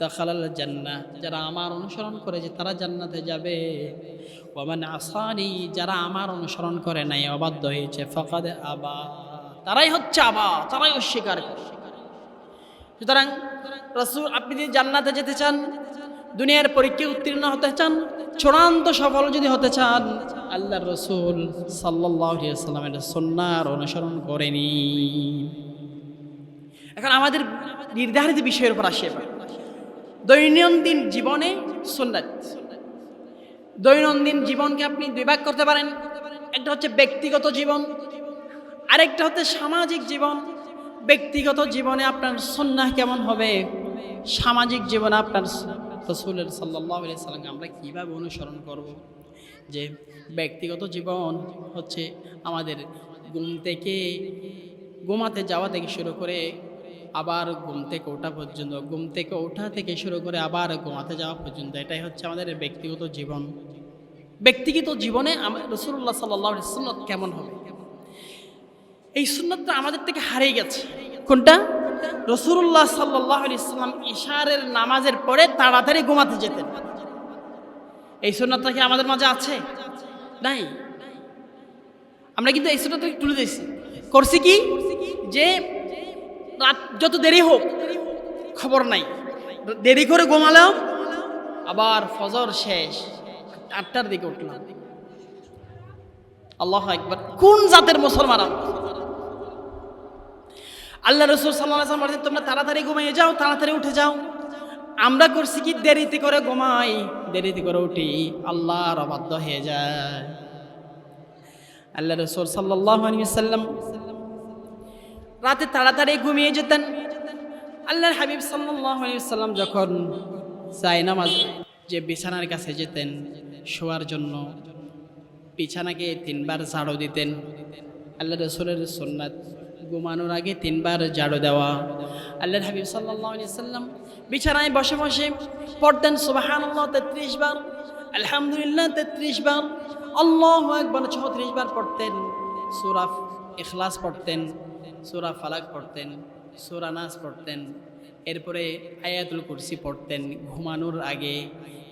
দাখালাল জান্নাহ, যারা আমার অনুসরণ করে যে তারা জান্নাতে যাবে। ওয়া মান আসানি, যারা আমার অনুসরণ করে নাই, অবাধ্য হয়েছে, ফাকাদ আবা, তারাই হচ্ছে আবা, তারাই অস্বীকার করে। সুতরাং রাসূল, আপনি যদি জান্নাতে যেতে চান, দুনিয়ার পরীক্ষায় উত্তীর্ণ হতে চান, চূড়ান্ত সফল যদি হতে চান, আল্লাহর রাসূল সাল্লাল্লাহু আলাইহি ওয়াসাল্লামের সুন্নাহর অনুসরণ করে নিন। এখন আমাদের নির্ধারিত বিষয়ের উপর আসে। দৈনন্দিন জীবনে সুন্নাত, দৈনন্দিন জীবনকে আপনি দুই ভাগ করতে পারেন। একটা হচ্ছে ব্যক্তিগত জীবন, আরেকটা হচ্ছে সামাজিক জীবন। ব্যক্তিগত জীবনে আপনার সুন্নাহ কেমন হবে, সামাজিক জীবনে আপনার রাসূলের সাল্লাল্লাহু আলাইহি ওয়াসাল্লামকে আমরা কীভাবে অনুসরণ করব। যে ব্যক্তিগত জীবন হচ্ছে আমাদের ঘুম থেকে ঘুমাতে যাওয়া থেকে শুরু করে আবার ঘুম থেকে ওঠা পর্যন্ত, ঘুম থেকে ওঠা থেকে শুরু করে আবার ঘুমাতে যাওয়া পর্যন্ত, এটাই হচ্ছে আমাদের ব্যক্তিগত জীবন। ব্যক্তিগত জীবনে রাসূলুল্লাহ সাল্লাল্লাহু আলাইহি ওয়াসাল্লাম কেমন হবে, এই সুন্নাতটা আমাদের থেকে হারিয়ে গেছে। কোনটা? রাসূলুল্লাহ সাল্লাল্লাহু আলাইহি ওয়াসাল্লাম ইশারের নামাজের পরে তাড়াতাড়ি ঘুমাতে যেতেন। এই সুন্নাতটা কি আমাদের মাঝে আছে? নাই। আমরা কিন্তু এই সুন্নাতটাকে তুলে দিয়েছি। করছি কি যে রাত যত দেরি হোক খবর নাই, দেরি করে ঘুমালাম, আবার ফজর শেষ 8টার দিকে উঠলাম। আল্লাহু আকবার। কোন জাতের মুসলমান আমরা? আল্লাহ রাসূল সাল্লাল্লাহু আলাইহি ওয়াসাল্লাম বলেন তোমরা তাড়াতাড়ি ঘুমিয়ে যাও, তাড়াতাড়ি উঠে যাও। আমরা করছি কি দেরিতে করে ঘুমাই, দেরিতে করে উঠি, আল্লাহর অবাধ্য হয়ে যায়। আল্লাহ রাসূল সাল্লাল্লাহু আলাইহি ওয়াসাল্লাম রাতে তাড়াতাড়ি ঘুমিয়ে যেতেন। আল্লাহর হাবিব সাল্লাল্লাহু আলাইহি ওয়াসাল্লাম যখন জায়নামাজ যে বিছানার কাছে যেতেন শোয়ার জন্য, বিছানাকে 3বার ঝাড়ু দিতেন। আল্লাহ রাসূলের সুন্নাত ঘুমানোর আগে 3বার ঝাড়ু দেওয়া। আল্লাহর হাবিব সাল্লাল্লাহু আলাইহি ওয়াসাল্লাম বিছানায় বসে বসে পড়তেন সুবহানাল্লাহ 33 বার, আলহামদুলিল্লাহ 33 বার, আল্লাহু আকবার 36 বার পড়তেন। সূরা ইখলাস পড়তেন, সূরা ফালাক পড়তেন, সূরা নাস পড়তেন, এরপরে আয়াতুল কুরসি পড়তেন ঘুমানোর আগে।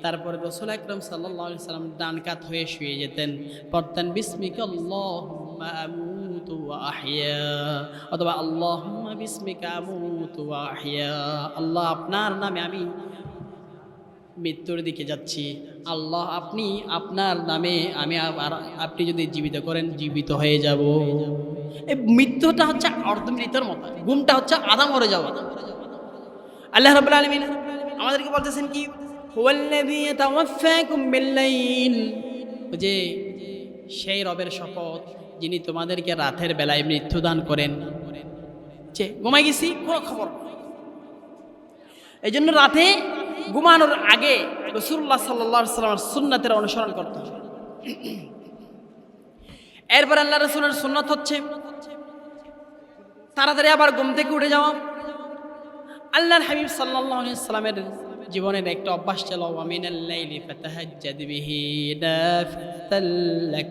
তারপরে রাসূল আকরাম সাল্লাল্লাহু আলাইহি ওয়াসাল্লাম ডান কাত হয়ে শুয়ে যেতেন, পড়তেন বিসমিকা আল্লাহুম্মা আমুতু ওয়া আহইয়া, অথবা আল্লাহুম্মা বিসমিকা আমুতু ওয়া আহইয়া, আল্লাহ আপনার নামে আমি মৃত্যুর দিকে যাচ্ছি, আল্লাহ আপনি আপনার নামে আমি আপনি যদি জীবিত করেন জীবিত হয়ে যাব। এই মৃত্যুটা হচ্ছে অর্ধমৃত্যুর মতো, ঘুমটা হচ্ছে আধা মরে যাওয়া। আল্লাহ রাব্বুল আলামিন আমাদেরকে বলতেছেন কি হুয়াল্লাযী ইয়াতাওয়াফাকুম বিল্লাইল, যে সেই রবের শপথ যিনি তোমাদেরকে রাতের বেলায় মৃত্যু দান করেন। যে ঘুমাই গেছি কোনো খবর, এই জন্য রাতে ঘুমানোর আগে রাসূলুল্লাহ সাল্লাল্লাহু আলাইহি ওয়াসাল্লামের সুন্নাতের অনুসরণ করতে হবে। এরপর আল্লাহ রাসূলের সুন্নাত হচ্ছে তাড়াতাড়ি আবার ঘুম থেকে উঠে যাওয়া। আল্লাহর হাবিব সাল্লাল্লাহু আলাইহি ওয়াসাল্লামের জীবনের একটা অভ্যাস ছিল ওয়া মিনাল লাইলি ফাতাহাজ্জাদ বিহি নাফিলাতাল লাক,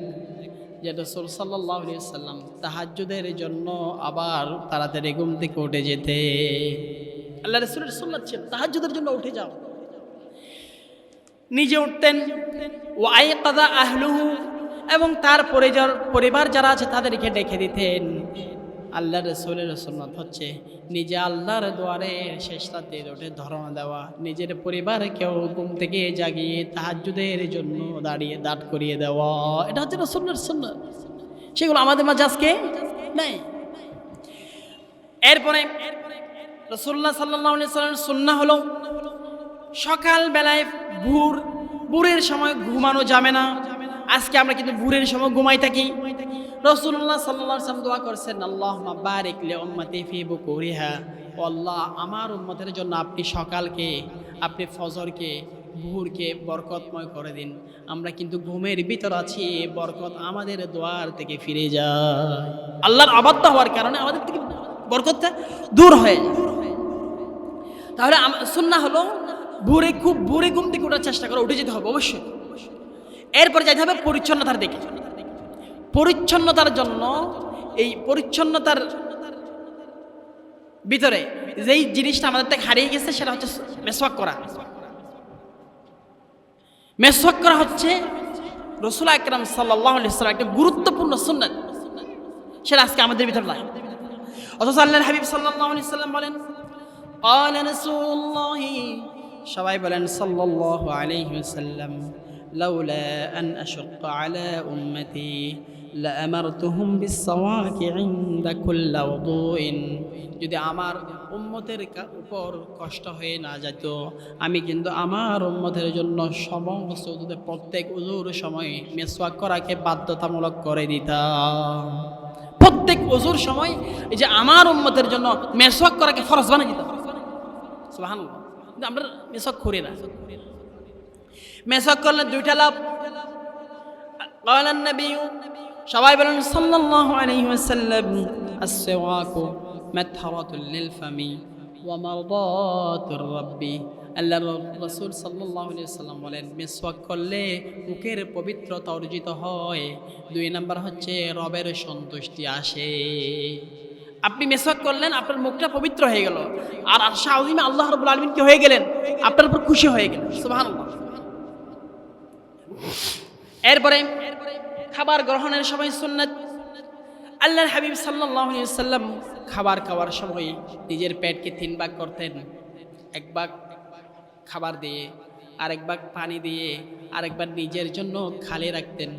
যে রাসূল সাল্লাল্লাহু আলাইহি ওয়াসাল্লাম তাহাজ্জুদের জন্য আবার তাড়াতাড়ি ঘুম থেকে উঠে যেতে। আল্লাহ রাসূলের সুন্নাত ছিল তাহাজ্জুদের জন্য উঠে যাও। নিজে উঠতেন, ওয়া আইকাযা আহলুহু, এবং তার পরিবার যারা আছে তাদেরকে ডেকে দিতেন। আল্লাহ রাসূলের সুন্নাত হচ্ছে নিজে আল্লাহর দুয়ারে শেষ রাতে উঠে ধরনা দেওয়া, নিজের পরিবারকেও ঘুম থেকে জাগিয়ে তাহাজ্জুদের জন্য দাঁড় করিয়ে দেওয়া। এটা হচ্ছে রাসূলের সুন্নাত, সেগুলো আমাদের মাঝে আজকে নাই। এরপরে রাসূলুল্লাহ সাল্লাল্লাহু আলাইহি ওয়াসাল্লামের সুন্নাহ হলো সকাল বেলায় ভোরের সময় ঘুমানো যাবে না। আজকে আমরা কিন্তু ভোরের সময় ঘুমাই থাকি। রাসূলুল্লাহ সাল্লাল্লাহু আলাইহি ওয়াসাল্লাম দোয়া করছেন আল্লাহুম্মা বারিক লি উম্মতি ফি বুকুরিহা, ও আল্লাহ আমার উম্মতের জন্য আপনি সকালকে, আপনি ফজরকে, ভোরকে বরকতময় করে দিন। আমরা কিন্তু ঘুমের ভিতর আছি, বরকত আমাদের দোয়ার থেকে ফিরে যায়। আল্লাহর অবাধ্য হওয়ার কারণে আমাদের থেকে বরকতটা দূর হয়ে যায়। তাহলে সুন্নাহ হলো খুব ভোরে ঘুম থেকে ওঠার চেষ্টা করে, উঠে যেতে হবে অবশ্যই। এরপরে যাইতে হবে পরিচ্ছন্নতার দিকে। পরিচ্ছন্নতার জন্য এই পরিচ্ছন্নতার ভিতরে যেই জিনিসটা আমাদের থেকে হারিয়ে গেছে সেটা হচ্ছে মেসওয়াক করা। মেসওয়াক করা হচ্ছে রাসূল আকরাম সাল্লাল্লাহু আলাইহি ওয়াসাল্লাম একটা গুরুত্বপূর্ণ সুন্নাত, সেটা আজকে আমাদের ভিতরে নাই। অথচ আল্লাহর হাবিব সাল্লাল্লাহু আলাইহি ওয়াসাল্লাম বলেন ক্বালা রাসূলুল্লাহ, সবাই বলেন সাল্লাল্লাহু আলাইহি ওয়াসাল্লাম, লাউলা আন আশুক্কা আলা উম্মতি লাআমারতুহুম বিসওয়াকি ইনদা কুল্লি ওযুইন, যদি আমার উম্মতের উপর কষ্ট হয়ে না যেত আমি কিন্তু আমার উম্মতের জন্য সমস্ত প্রত্যেক ওযুর সময় মেসওয়াক করাকে বাধ্যতামূলক করে দিতাম। প্রত্যেক ওযুর সময় এই যে আমার উম্মতের জন্য মেসওয়াক করাকে ফরজ বানিয়ে দিতাম। সুবহানাল্লাহ। কিন্তু আমরা মেসওয়াক করি না। মেসওয়াক করলে দুইটা লাভ। ক্বালান নবী, সবাই বলেন সাল্লাল্লাহু আলাইহি ওয়াসাল্লাম, আস-সিওয়াকু মাতহারাতুল লিল ফামি ওয়া মারদাতুর রাব্বি। আল্লাহর রাসূল সাল্লাল্লাহু আলাইহি ওয়াসাল্লাম বলেন মেসওয়াক করলে মুখের পবিত্রতা অর্জিত হয়, 2 নাম্বার হচ্ছে রবের সন্তুষ্টি আসে। আপনি মেসওয়াক করলেন, আপনার মুখটা পবিত্র হয়ে গেল, আর আরশে আযীমে আল্লাহ রাব্বুল আলামিন কি হয়ে গেলেন? আপনার উপর খুশি হয়ে গেলেন। সুবহানাল্লাহ। এরপরে খাবার গ্রহণের সময় সুন্নাত। আল্লাহর হাবিব সাল্লাল্লাহু আলাইহি ওয়াসাল্লাম খাবার খাওয়ার সময় নিজের পেটকে 3 ভাগ করতেন। 1 ভাগ খাবার দিয়ে, আরেক ভাগ পানি দিয়ে, আরেকবার নিজের জন্য খালি রাখতেন।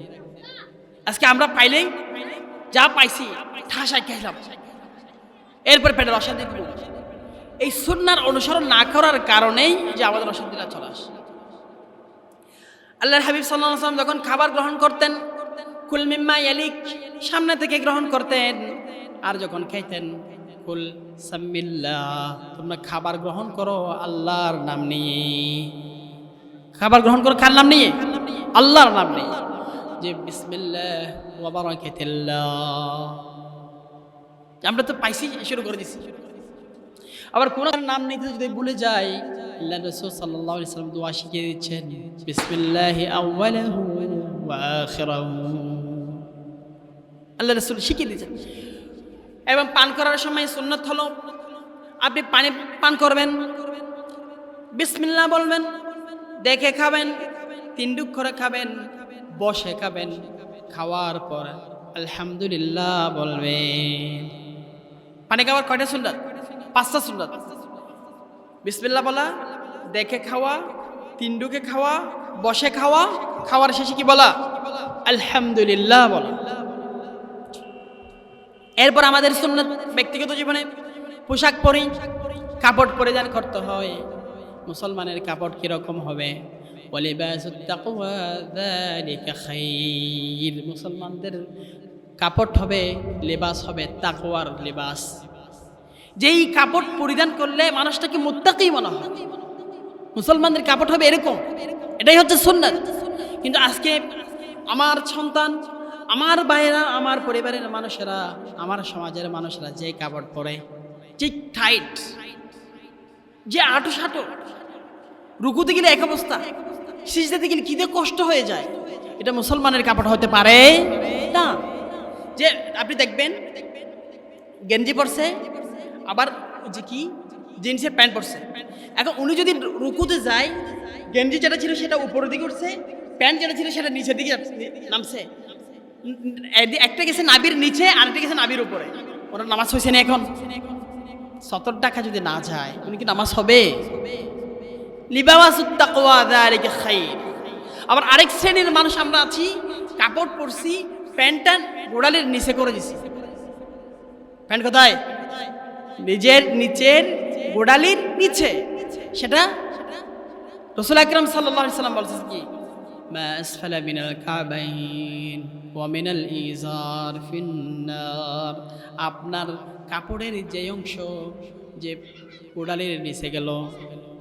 আজকে আমরা পাইলেই যা পাইছি ঠাসায় খাইলাম, এরপর পেটের অশান্তি দিব। এই সুন্নার অনুসরণ না করার কারণেই যে আমাদের অশান্তিটা চলে আসে। আল্লাহর হাবিব সাল্লাল্লাহু আলাইহি ওয়াসাল্লাম যখন খাবার গ্রহণ করতেন, কুল মিম্মা ইয়ালিক, সামনে থেকে গ্রহণ করতেন। আর যখন খাইতেন, কুল সাম্মিল্লাহ, তোমরা খাবার গ্রহণ করো আল্লাহর নাম নিয়ে। খাবার গ্রহণ করো কার নাম নিয়ে? আল্লাহর নাম নিয়ে। যে বিসমিল্লাহ ওয়া বারাকাতুল্লাহ, আমরা তো পাইছি, শুরু করে দিছি। আবার কোন নাম নিতে যদি ভুলে যাই, আল্লাহ রাসূল সাল্লাল্লাহু আলাইহি ওয়াসাল্লাম দোয়া শিখিয়ে দিচ্ছেন, বিসমিল্লাহি আউওয়ালাহু ওয়া আখিরাহু। আল্লাহ রাসূল শিখিয়ে দিচ্ছেন। এবং পান করার সময় সুন্নাত হলো, আপনি পানি পান করবেন, বিসমিল্লাহ বলবেন, দেখে খাবেন, 3 ডুব করে খাবেন, বসে খাবেন, খাওয়ার পর আলহামদুলিল্লাহ বলবেন। পানি খাওয়ার কয়টা সুন্নাত? 5টা সুন্নাত। বিসমিল্লাহ বলা, দেখে খাওয়া, 3 ডুকে খাওয়া, বসে খাওয়া, খাওয়ার শেষে কি বলা? আলহামদুলিল্লাহ বলা। এরপর আমাদের সুন্নাত ব্যক্তিগত জীবনে পোশাক পরি, কাপড় পরিধান করতে হয়। মুসলমানের কাপড় কিরকম হবে? ওয়ালিবাসুত তাকওয়া যালিকা খাইর। মুসলমানদের কাপড় হবে, লেবাস হবে তাকওয়ার লেবাস। যেই কাপড় পরিধান করলে মানুষটাকে মুত্তাকি মনে হয়, মুসলমানদের কাপড় হবে এরকম। এটাই হচ্ছে সুন্নাত। কিন্তু আজকে আমার সন্তান, আমার ভাইয়েরা, আমার পরিবারের মানুষেরা, আমার সমাজের মানুষেরা যে কাপড় পরে, ঠিক টাইট, যে আঁটো সাঁটো, রুকুতে গেলে এক অবস্থা, সিজদাতে গেলে কি দিয়ে কষ্ট হয়ে যায়, এটা মুসলমানের কাপড় হতে পারে না। যে আপনি দেখবেন গেঞ্জি পরছে, আবার যে কি জিন্সের প্যান্ট পরছে। এখন উনি যদি রুকুতে যায়, গেঞ্জি যেটা ছিল সেটা উপরের দিকে উঠছে, প্যান্ট যেটা ছিল সেটা নিচের দিকে নামছে। একটা গেছে নাবির নিচে, আরেকটা গেছে নাবির উপরে। ওনার নামাজ হয়েছে না? এখন 70 টাকা যদি না যায়, উনি কি নামাজ হবে? লিবাসুত তাকওয়া যালিকা খাইর। আবার আরেক শ্রেণীর মানুষ আমরা আছি, কাপড় পরছি, প্যান্টটা গোড়ালির নিচে করে দিছি। প্যান্ট কোথায়? নিজের নিচের গোড়ালির নিচে। সেটা রাসূল আকরাম সাল্লাল্লাহু আলাইহি ওয়াসাল্লাম বলছেন কি, মা আসফালা মিনাল কাবাইন ওয়া মিনাল ইজার ফিন্নার। আপনার কাপড়ের যে অংশ যে গোড়ালির নিচে গেল,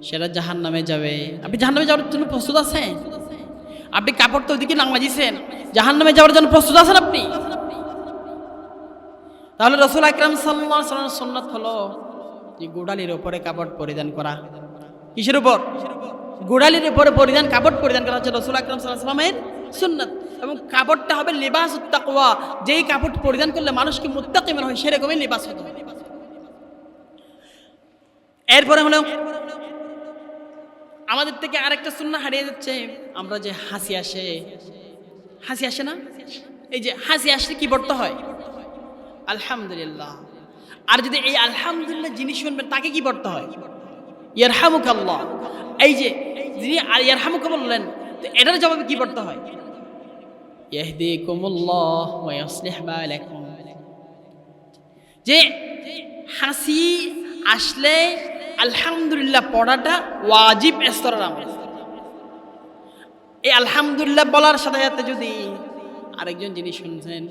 সেটা জাহান্নামে যাবে। আপনি জাহান্নামে যাওয়ার জন্য প্রস্তুত আছেন? আপনি কাপড় তো ওইদিকে নামাইছেন, জাহান্নামে যাওয়ার জন্য প্রস্তুত আছেন আপনি? তাহলে রাসূল আকরাম সাল্লাল্লাহু আলাইহি ওয়াসাল্লামের সুন্নাত হলো যে গোড়ালির উপরে কাপড় পরিধান করা। কিসের উপর? গোড়ালির উপরে পরিধান, কাপড় পরিধান করা হচ্ছে রাসূল আকরাম সাল্লাল্লাহু আলাইহি ওয়াসাল্লামের সুন্নাত। এবং কাপড়টা হবে লিবাসুত তাকওয়া, যেই কাপড় পরিধান করলে মানুষকে মুত্তাকি মনে হয়, সেরকমই লিবাস হতে হবে। এরপরে হলো আমাদের থেকে আরেকটা সুন্নাহ হারিয়ে যাচ্ছে। আমরা যে হাসি আসে না, এই যে হাসি আসলে কি পড়তে হয়? আলহামদুলিল্লাহ। আর যদি এই আলহামদুলিল্লাহ যিনি শুনবেন তাকে কি পড়তে হয়? ইয়ারহামুকাল্লাহ। এই যে যিনি ইয়ারহামুকা বললেন, তো এটার জবাবে কি পড়তে হয়? ইয়াহদিকুমুল্লাহ ওয়া ইউসলিহ বালাকুম। যে হাসি আসলে আলহামদুলিল্লাহ পড়াটা ওয়াজিব স্তরের আমল। এই আলহামদুলিল্লাহ বলার সাথে সাথে যদি আরেকজন যিনি শুনছেন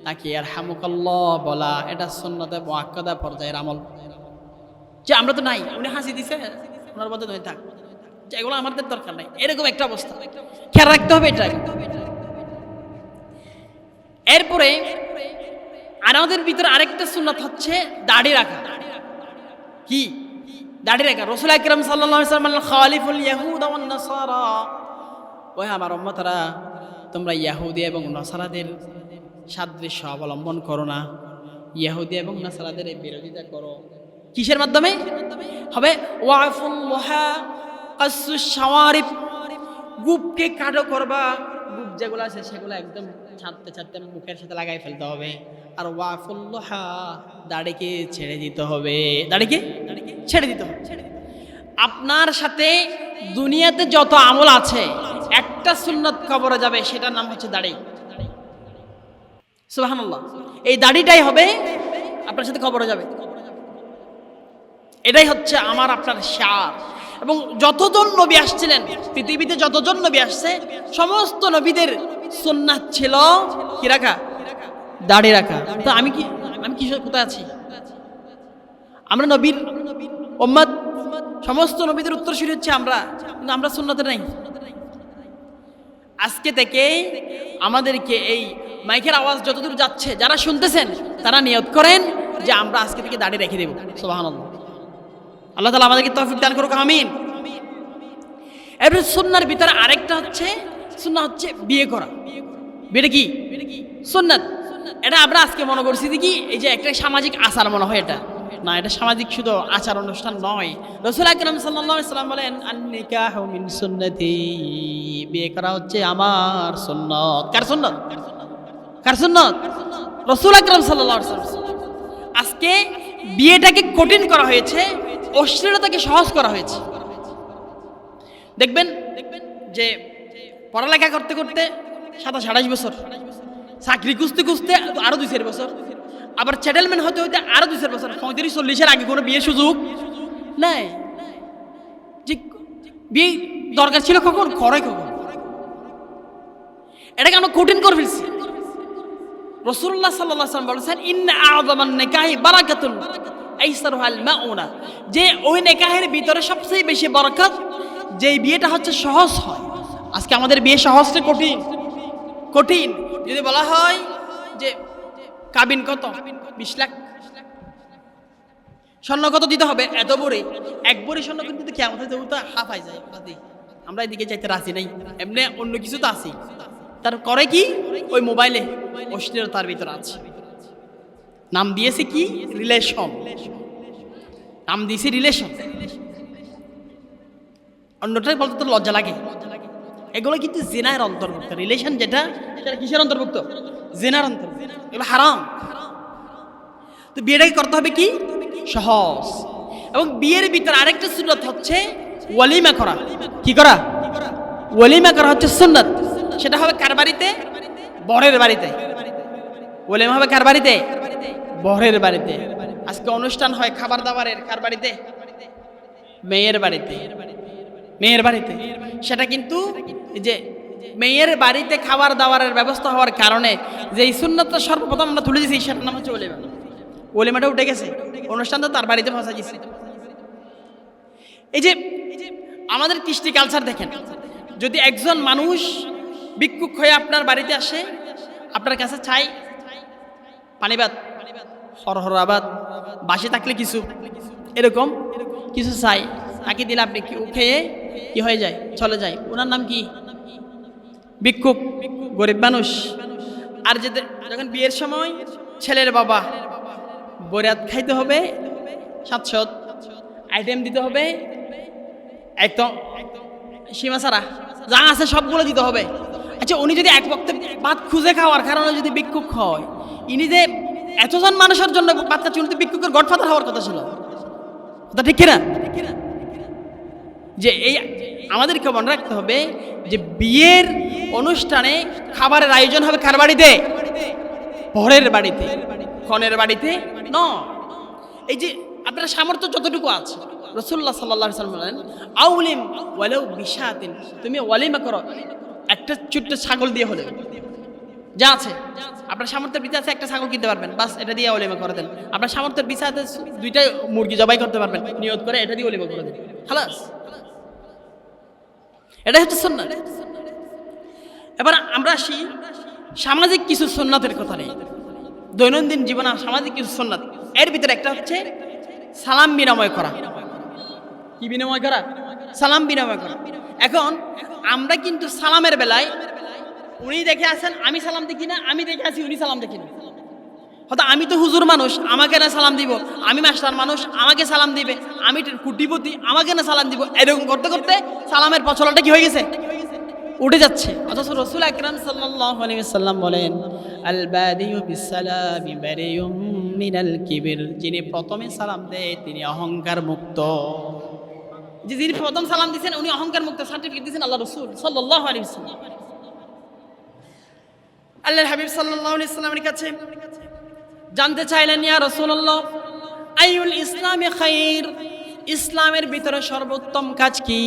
তাকে ইয়ারহামুকাল্লাহ বলা, এটা সুন্নতে মুআক্কাদা পর্যায়ের আমল। যে আমরা তো নাই, উনি হাসি দিছে, ওনার মধ্যে তুমি থাক, এগুলো আমাদের দরকার নাই, এরকম একটা অবস্থা খেয়াল রাখতে হবে এটা। এরপরে আমাদের ভিতরে আরেকটা সুন্নাত হচ্ছে দাড়ি রাখা। কি? দাড়ি রাখা। রাসূল আকরাম সাল্লাল্লাহু আলাইহি ওয়াসাল্লাম খালিফুল ইয়াহুদ ওয়ান নাসারা, ওহে আমার উম্মতরা, তোমরা ইহুদি এবং নাসারাদের সাদৃশ্য অবলম্বন করো না, ইহুদি এবং নাসারাদের বিরোধিতা করো। কিসের মাধ্যমে হবে? ওয়াফুল ওয়াহা কাসুশ শাওয়ারিব, গুপকে কাটো করবা, গ্রুপ যেগুলো আছে সেগুলো একদম ছাড়তে ছাড়তে মুখের সাথে লাগাই ফেলতে হবে। আর ওয়াফুল্লাহা, দাড়িকে ছেড়ে দিতে হবে, দাড়িকে ছেড়ে দিতে হবে। আপনার সাথে দুনিয়াতে যত আমল আছে একটা সুন্নাত কবরে যাবে, সেটার নাম হচ্ছে দাড়ি। সুবহানাল্লাহ। এই দাড়িটাই হবে আপনার সাথে কবরে যাবে। এটাই হচ্ছে আমার আপনার শার। এবং যতজন নবী আসছিলেন পৃথিবীতে, যতজন নবী আসছে, সমস্ত নবীদের সুন্নাত ছিল কি রাখা? দাড়ি রাখা। তো আমি কি কোথায় আছি? আমরা নবীর উম্মত, সমস্ত নবীদের উত্তরসূরি হচ্ছে আমরা, কিন্তু আমরা সুন্নাতে নাই। আজকে থেকে আমাদেরকে এই মাইকের আওয়াজ যতদূর যাচ্ছে, যারা শুনতেছেন তারা নিয়ত করেন যে আমরা আজকে থেকে দাড়ি রেখে দেব। সুবহানাল্লাহ। আল্লাহ তাআলা আমাদেরকে তৌফিক দান করুক, আমিন। এর সুন্নাহর ভিতরে আরেকটা হচ্ছে, সুন্নাহ হচ্ছে বিয়ে করা। বিয়েটা কি? সুন্নাত। এটা আমরা আজকে মনে করছি যে কি এই যে একটা সামাজিক আচার মনে হয়, এটা না, এটা সামাজিক শুধু আচার অনুষ্ঠান নয়। রাসূল আকরাম সাল্লাল্লাহু আলাইহি ওয়াসাল্লাম বলেন, আন-নিকাহু মিন সুন্নতি, বিয়ে করা হচ্ছে আমার সুন্নাত। কার সুন্নাত? কার সুন্নাত? রাসূল আকরাম সাল্লাল্লাহু আলাইহি ওয়াসাল্লাম। আজকে বিয়েটাকে কঠিন করা হয়েছে, অশ্লীলতাকে সহজ করা হয়েছে। দেখবেন যে পড়ালেখা করতে করতে 27-28 বছর, চাকরি খুঁজতে খুঁজতে আরো 2-4 বছর, আবার সেটেলমেন্ট হতে হতে আরো 2-4 বছর, 35-40-এর আগে কোনো বিয়ের সুযোগ নাই। যে বিয়ে দরকার ছিল কখন, করে কখন, এটাকে আমরা কঠিন করে ফেলছি। রাসূলুল্লাহ সাল্লাল্লাহু আলাইহি ওয়াসাল্লাম বলেছেন, ইন্না আ'যামান নিকাহি বারাকাতুন আইসারুহাল মাউনা, যে ওই নিকাহের ভিতরে সবচেয়ে বেশি বরকত যেই বিয়েটা হচ্ছে সহজ হয়। আজকে আমাদের বিয়ে সহজ না কঠিন? কঠিন। যদি বলা হয় যে কাবিন কত, 20 লাখ, স্বর্ণ কত দিতে হবে, এত ভরি, এক ভরি স্বর্ণ কিন্তু কিয়ামতের দিন তো হাফাই যায়। আমরা এদিকে যাইতে রাজি নাই, এমনি অন্য কিছু তো আছি। তার করে কি, ওই মোবাইলে অশ্লীলতার ভিতরে আছে। নাম দিয়েছে কি? রিলেশন। নাম দিয়েছে রিলেশন। অন্যটাই বলতে তো লজ্জা লাগে। এগুলো কিন্তু জিনার অন্তর্ভুক্ত। রিলেশন যেটা, সেটা কিসের অন্তর্ভুক্ত? জিনার অন্তর্ভুক্ত। এগুলো হারাম। তো বিয়েটাকে করতে হবে কি? সহজ। এবং বিয়ের ভিতরে আরেকটা সুন্নাত হচ্ছে ওয়ালিমা করা। কি করা? ওয়ালিমা করা হচ্ছে সুন্নাত। সেটা হবে কার বাড়িতে? বরের বাড়িতে। ওয়ালিমা হবে কার বাড়িতে? বরের বাড়িতে। আজকে অনুষ্ঠান হয় খাবার দাবারের কার বাড়িতে? মেয়ের বাড়িতে। মেয়ের বাড়িতে। সেটা কিন্তু যে মেয়ের বাড়িতে খাবার দাবারের ব্যবস্থা হওয়ার কারণে যে এই সুন্নাতটা সর্বপ্রথম আমরা তুলে দিয়েছি, সেটার নাম হচ্ছে ওলিমা। ওলিমাটা উঠে গেছে, অনুষ্ঠানটা তার বাড়িতে পৌঁছা গেছে। এই যে আমাদের কৃষ্টি কালচার দেখেন, যদি একজন মানুষ ভিক্ষুক হয়ে আপনার বাড়িতে আসে, আপনার কাছে চাই পানিবাদ, হরহরাবাদ, বাসি থাকলে কিছু এরকম কিছু চাই, তাকে দিলে আপনি খেয়ে কি হয়ে যায়, চলে যায়। ওনার নাম কি? ভিক্ষুক, গরিব মানুষ। আর যখন বিয়ের সময় ছেলের বাবা বরাত খাইতে হবে, 700 আইটেম দিতে হবে, একদম সীমা ছাড়া যা আছে সবগুলো দিতে হবে। আচ্ছা, উনি যদি এক বক্তে ভাত খুঁজে খাওয়ার কারণে যদি ভিক্ষুক হয়, ইনি যে এতজন মানুষের জন্য বাচ্চা চুনতে ভিক্ষুকের গডফাদার হওয়ার কথা ছিল, কথা ঠিক কিনা? যে এই আমাদেরকে মনে রাখতে হবে যে বিয়ের অনুষ্ঠানে খাবারের আয়োজন হবে কার বাড়িতে? বরের বাড়িতে, কনের বাড়িতে ন। এই যে আপনার সামর্থ্য যতটুকু আছে, রাসূলুল্লাহ সাল্লাল্লাহু আলাইহি ওয়াসাল্লাম বলেন, আউলিম ওয়ালাউ বিশাতিন, তুমি ওয়ালিমা করো একটা ছোট্ট ছাগল দিয়ে হলে, যা আছে আপনার সামর্থ্যের ভিতরে আছে, একটা ছাগল কিনতে পারবেন, বাস এটা দিয়ে ওলিমা করে দেন। আপনার সামর্থ্যের ভিতরে আছে 2টা মুরগি জবাই করতে পারবেন, নিয়ত করে এটা দিয়ে ওলিমা করে দেন, খালাস। এটাই হচ্ছে সুন্নাত। এবার আমরা আসি সামাজিক কিছু সুন্নাতের কথা নেই। দৈনন্দিন জীবনে সামাজিক কিছু সুন্নাত, এর ভিতরে একটা হচ্ছে সালাম বিনিময় করা। কি বিনিময় করা? সালাম বিনিময় করা। এখন আমরা কিন্তু সালামের বেলায় উনি দেখে আছেন আমি সালাম দেখি না, আমি দেখে আছি উনি সালাম দেখি না। হয়তো আমি তো হুজুর মানুষ, আমাকে না সালাম দিব, আমি মাস্টার মানুষ, আমাকে সালাম দিবে, আমি কুটিপতি, আমাকে না সালাম দিব। এরকম করতে করতে সালামের প্রচলনটা কি হয়ে গেছে? উঠে যাচ্ছে। অথচ রাসূল আকরাম সাল্লাল্লাহু আলাইহি ওয়াসাল্লাম বলেন, আল বাদিউ বিসসালামি বারিউম মিনাল কিবির, যিনি প্রথমে সালাম দেয় তিনি অহংকার মুক্ত। যিনি প্রথম সালাম দিয়েছেন উনি অহংকার মুক্ত সার্টিফিকেট দিয়েছেন আল্লাহ রাসূল সাল্লাল্লাহু আলাইহি ওয়াসাল্লাম। আল্লাহর হাবিব সাল্লাল্লাহু আলাইহি ওয়াসাল্লামের কাছে জানতে চাইলেন, ইয়া রাসূলুল্লাহ আইয়ুল ইসলামি খাইর, ইসলামের ভিতরে সর্বোত্তম কাজ কি?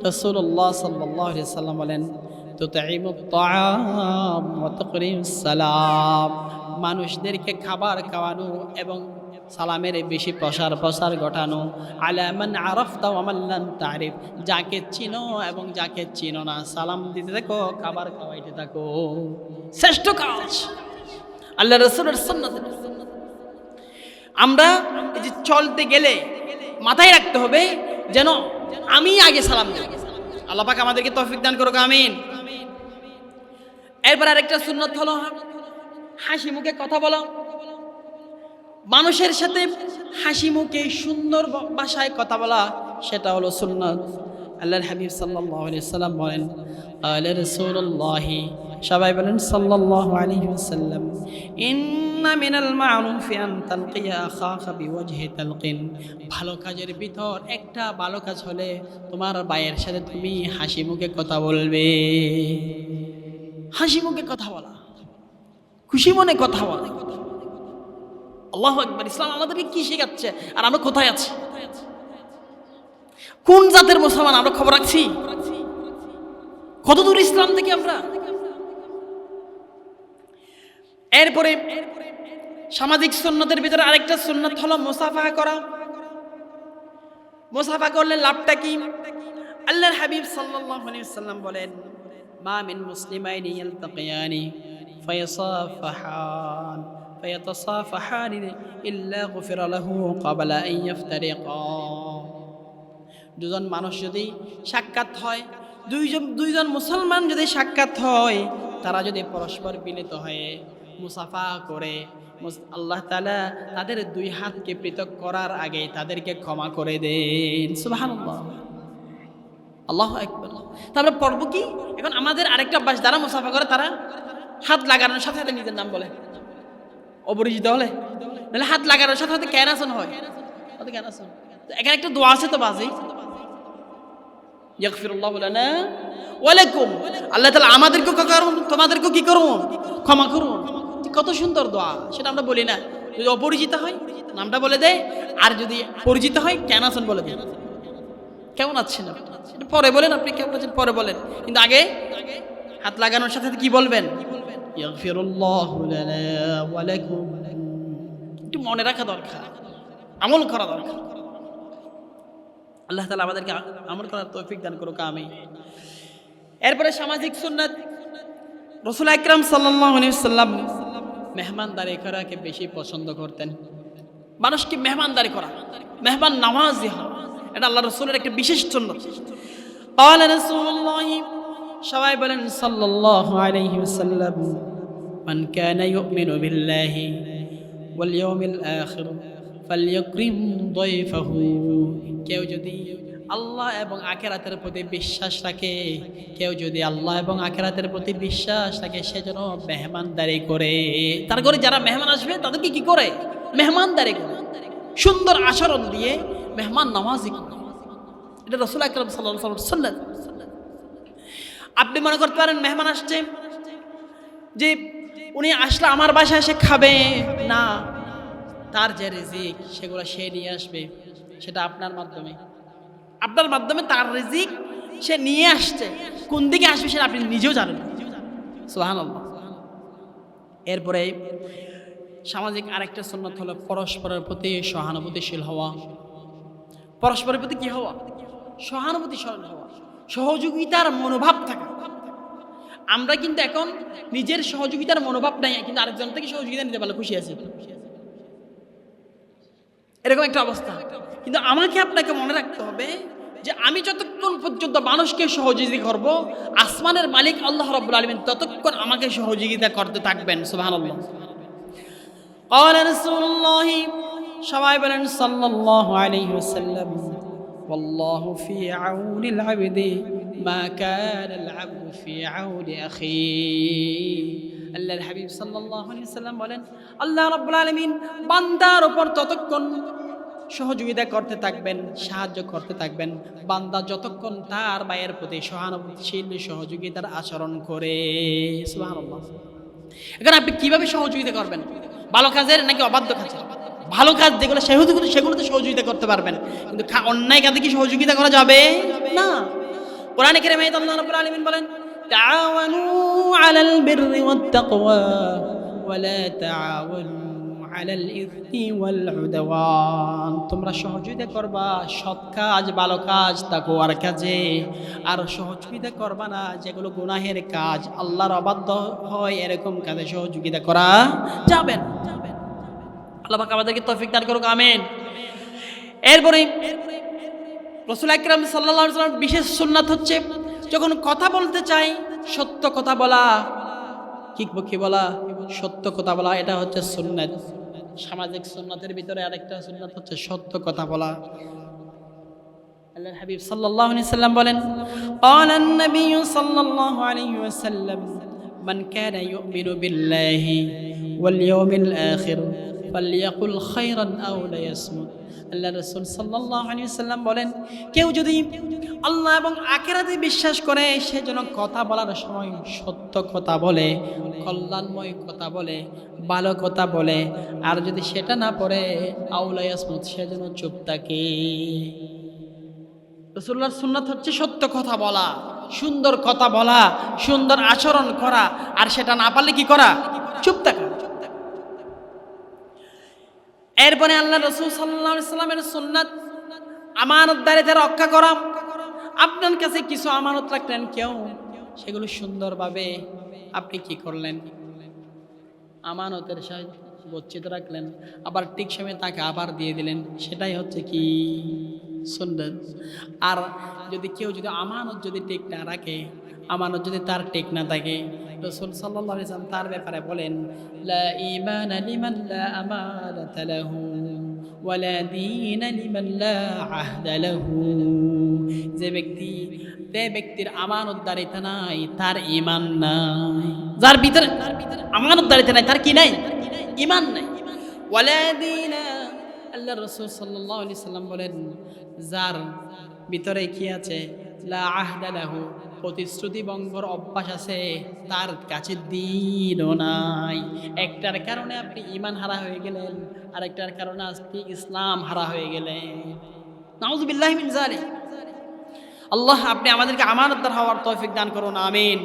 রাসূলুল্লাহ সাল্লাল্লাহু আলাইহি ওয়াসাল্লাম বলেন, তুতঈমুত তাআম ওয়া তুকরিমুস সালাম, মানুষদেরকে খাবার খাওয়ানো এবং সালামের বেশি প্রসার ঘটানো। আলা মান আরাফতা ওয়া মান লাম তারিফ, যাকে চিনো এবং যাকে চিনো না সালাম দিতে থাকো, খাবার খাওয়াইতে থাকো। শ্রেষ্ঠ কাজ আল্লাহ রাসূলের সুন্নাত। আমরা এই যে চলতে গেলে মাথায় রাখতে হবে যেন আমি আগে সালাম দিই। আল্লাহ পাক আমাদেরকে তৌফিক দান করুক, আমিন। এরপর আরেকটা সুন্নাত হলো হাসি মুখে কথা বলা। মানুষের সাথে হাসি মুখে সুন্দর ভাষায় কথা বলা, সেটা হলো সুন্নাত। আল্লাহর হাবিব সাল্লাল্লাহু আলাইহি ওয়াসাল্লাম বলেন, আলা রাসূলুল্লাহ, সবাই বলেন সাল্লাল্লাহু আলাইহি ওয়াসাল্লাম, ইন্না মিনাল মা'রুফি আন তালকিয়া আখাকা বিওয়াজহি তালকিন, ভালো কাজের ভিতর একটা ভালো কাজ হলে তোমার ভাইয়ের সাথে তুমি হাসি মুখে কথা বলবে। হাসি মুখে কথা বলা, খুশি মনে কথা বলা। আল্লাহু আকবার। ইসলাম আমাদেরকে কি শেখাচ্ছে আর আমরা কোথায় আছি? কোন জাতের মুসলমান আমরা খবর রাখছি? কত দূর ইসলাম থেকে আমরা? এরপরে সামাজিক সুন্নতের ভিতরে আরেকটা সুন্নাত হলো মুসাফাহা করা। মুসাফাহা করলে লাভটা কি? আল্লাহর হাবিব সাল্লাল্লাহু আলাইহি ওয়াসাল্লাম বলেন, মা মিন মুসলিমাইনি ইয়ালতাকিয়ানি ফায়াসাফাহান ফায়াতাসাফাহান ইল্লা গুফিরা লাহু ক্বাবলা আন ইফতারিকা। দুজন মানুষ যদি সাক্ষাৎ হয়, দুইজন মুসলমান যদি সাক্ষাৎ হয়, তারা যদি পরস্পর মিলিত হয়ে মুসাফা করে, আল্লাহ তাআলা তাদের দুই হাতকে পৃথক করার আগে তাদেরকে ক্ষমা করে দেন। সুবহানাল্লাহ, আল্লাহু আকবার। তারপরে পড়ব কি? এখন আমাদের আরেকটা অভ্যাস, যারা মুসাফা করে তারা হাত লাগানোর সাথে সাথে নিজের নাম বলে, অপরিচিত হলে। নাহলে হাত লাগানোর সাথে সাথে কেন আসন হয়, কেন আসন। এখানে একটা দোয়া আছে তো বাজি, ইয়াগফিরুল্লাহু লানা ওয়া লাকুম, আল্লাহ তাআলা আমাদেরকে করুন, তোমাদেরকে কি করুন, ক্ষমা করুন। কত সুন্দর দোয়া, সেটা আমরা বলি না। যদি অপরিচিত হয় নামটা বলে দেয়, আর যদি পরিচিত হয় কেন আছেন বলে দেয়। কেমন আছেন আপনি পরে বলেন, আপনি কেমন আছেন পরে বলেন, কিন্তু আগে হাত লাগানোর সাথে সাথে কি বলবেন? ইয়াগফিরুল্লাহু লানা ওয়া লাকুম। একটু মনে রাখা দরকার, আমল করা দরকার। আল্লাহ তাআলা আমাদেরকে আমল করার তৌফিক দান করুক, আমিন। এরপরে সামাজিক সুন্নাত, রাসূল আকরাম সাল্লাল্লাহু আলাইহি ওয়াসাল্লাম মেহমানদারি করাকে বেশি পছন্দ করতেন। মানুষকে মেহমানদারি করা, মেহমান নওয়াজি হওয়া, এটা আল্লাহ রাসূলের একটা বিশেষ সুন্নাত। ক্বালা রাসূলুল্লাহ, সবাই বলেন সাল্লাল্লাহু আলাইহি ওয়াসাল্লাম, মান কানা ইউমিনু বিল্লাহি ওয়াল ইয়াউমিল আখির ফালইকরিম দাইফাহু। কেউ যদি আল্লাহ এবং আখিরাতের প্রতি বিশ্বাস রাখে, কেউ যদি আল্লাহ এবং আখিরাতের প্রতি বিশ্বাস রাখে, সে যেন মেহমানদারি করে। তার ঘরে যারা মেহমান আসবে তাদেরকে কি করে? মেহমানদারি করে, সুন্দর আচরণ দিয়ে মেহমান নওয়াজি করে। এটা রাসূল আকরাম সাল্লাল্লাহু আলাইহি ওয়াসাল্লাম সুন্নাত। আপনি মনে করতে পারেন মেহমান আসছে, যে উনি আসলে আমার বাসায় এসে খাবে না, তার যে রিজিক সেগুলো সে নিয়ে আসবে, সেটা আপনার মাধ্যমে তার রিজিক সে নিয়ে আসছে। কোন দিকে আসবে সেটা আপনি নিজেও জানেন। সুবহানাল্লাহ। এরপরে সামাজিক আরেকটা সুন্নাত হলো পরস্পরের প্রতি সহানুভূতিশীল হওয়া। পরস্পরের প্রতি কি হওয়া? সহানুভূতিশীল হওয়া, সহযোগিতার মনোভাব থাকা। আমরা কিন্তু এখন নিজের সহযোগিতার মনোভাব নাই, কিন্তু আরেকজন থেকে সহযোগিতা নিতে পারলে খুশি আছি, এরকম একটা অবস্থা। কিন্তু আমাকে আপনাকে মনে রাখতে হবে যে আমি যতক্ষণ পর্যন্ত মানুষকে সহযোগিতা করব, আসমানের মালিক আল্লাহ রাব্বুল আলামিন ততক্ষণ আমাকে সহযোগিতা করতে থাকবেন। সুবহানাল্লাহ। ক্বালা রাসূলুল্লাহ, সবাই বলেন সাল্লাল্লাহু আলাইহি ওয়াসাল্লাম, ওয়াল্লাহু ফি আউনিল আবদি মা কানাল আবদু ফি আউনি আখিহি। আল্লাহর হাবিব সাল্লাল্লাহু আলাইহি ওয়াসাল্লাম বলেন, আল্লাহ রাব্বুল আলামিন বান্দার উপর ততক্ষণ সহযোগিতা করতে থাকবেন, সাহায্য করতে থাকবেন, বান্দা যতক্ষণ তার ভাইয়ের প্রতি সহানুভূতিশীল সহযোগিতার আচরণ করে। সুবহানাল্লাহ। এখন আপনি কিভাবে সহযোগিতা করবেন? ভালো কাজের নাকি অবাধ্য কাজের? ভালো কাজ যেগুলো সেগুলোতে সহযোগিতা করতে পারবেন, কিন্তু অন্যায় কাজে কি সহযোগিতা করা যাবে না। কোরআনে কারিমে আল্লাহ রাব্বুল আলামিন বলেন, তাআওয়ানু আলাল বিররি ওয়াত তাকওয়া ওয়া লা তাআওয়ানু আলাল ইসমি ওয়াল উদওয়ান। তোমরা সহযোগিতা করবা সৎ কাজ, ভালো কাজ, তাকওয়ার কাজে, আর সহযোগিতা করবা না যেগুলো গুনাহের কাজ, আল্লাহর অবাধ্য হয় এরকম কাজে সহযোগিতা করা যাবে না। আল্লাহ পাক আমাদেরকে তৌফিক দান করুক, আমিন। এরপরে রাসূল আকরাম সাল্লাল্লাহু আলাইহি ওয়াসাল্লাম বিশেষ সুন্নাত হচ্ছে যখন কথা বলতে চাই সত্য কথা বলা। কি বলা? সত্য কথা বলা। এটা হচ্ছে সুন্নাত। সামাজিক সুন্নাতের ভিতরে আরেকটা সুন্নাত হচ্ছে সত্য কথা বলা। আল্লাহর হাবিব সাল্লাল্লাহু আলাইহি ওয়াসাল্লাম বলেন, ক্বালান নবী সাল্লাল্লাহু আলাইহি ওয়াসাল্লাম, মান কানা ইউমিনু বিল্লাহি ওয়াল ইয়াউমিল আখির ফালইয়াকুল খায়রান আও লিয়াসমুত। আল্লাহ রাসূল সাল্লাল্লাহু আলাইহি ওয়াসাল্লাম বলেন, কেউ যদি আল্লাহ এবং আখিরাতে বিশ্বাস করে সে যেন কথা বলার সময় সত্য কথা বলে, কল্যাণময় কথা বলে, ভালো কথা বলে, আর যদি সেটা না পড়ে আও লিয়াসমুত, সে যেন চুপ থাকে। রাসূলুল্লাহর সুন্নাত হচ্ছে সত্য কথা বলা, সুন্দর কথা বলা, সুন্দর আচরণ করা, আর সেটা না পারলে কি করা? চুপ থাকা। এরপরে আল্লাহ রাসূল সাল্লাল্লাহু আলাইহি ওয়াসাল্লামের সুন্নাত আমানতদারিতা রক্ষা করা। আপনার কাছে কিছু আমানত রাখলেন কেউ, সেগুলো সুন্দরভাবে আপনি কি করলেন? আমানতের সাথে গচ্ছিত রাখলেন, আবার ঠিক সময় তাকে আবার দিয়ে দিলেন, সেটাই হচ্ছে কি? সুন্নাত। আর যদি কেউ আমানত ঠিক না রাখে, আমানত যদি তার ঠিক না থাকে, রাসূল সাল্লাল্লাহু আলাইহি ওয়াসাল্লাম তার ব্যাপারে বলেন, লা ঈমানা লিমান লা আমানাতা লাহু ওয়া লা দীনা লিমান লা আহদা লাহু। যে ব্যক্তির আমানতদারিতা নাই তার ঈমান নাই। যার ভিতরে আমানতদারিতা নাই তার কি নাই? ঈমান নাই। ওয়া লা দীনা, আল্লাহ রাসূল সাল্লাল্লাহু আলাইহি ওয়াসাল্লাম বলেন, যার ভিতরে কি আছে? লা আহদা লাহু, প্রতিশ্রুতি ভঙ্গের অভ্যাস আছে, তার কাছে দ্বীনও নাই। একটার কারণে আপনি ঈমান হারা হয়ে গেলেন, আরেকটার কারণে আপনি ইসলাম হারা হয়ে গেলেন। নাউযুবিল্লাহি মিন যালিক। আল্লাহ আপনি আমাদেরকে আমানতদার হওয়ার তৌফিক দান করুন, আমিন।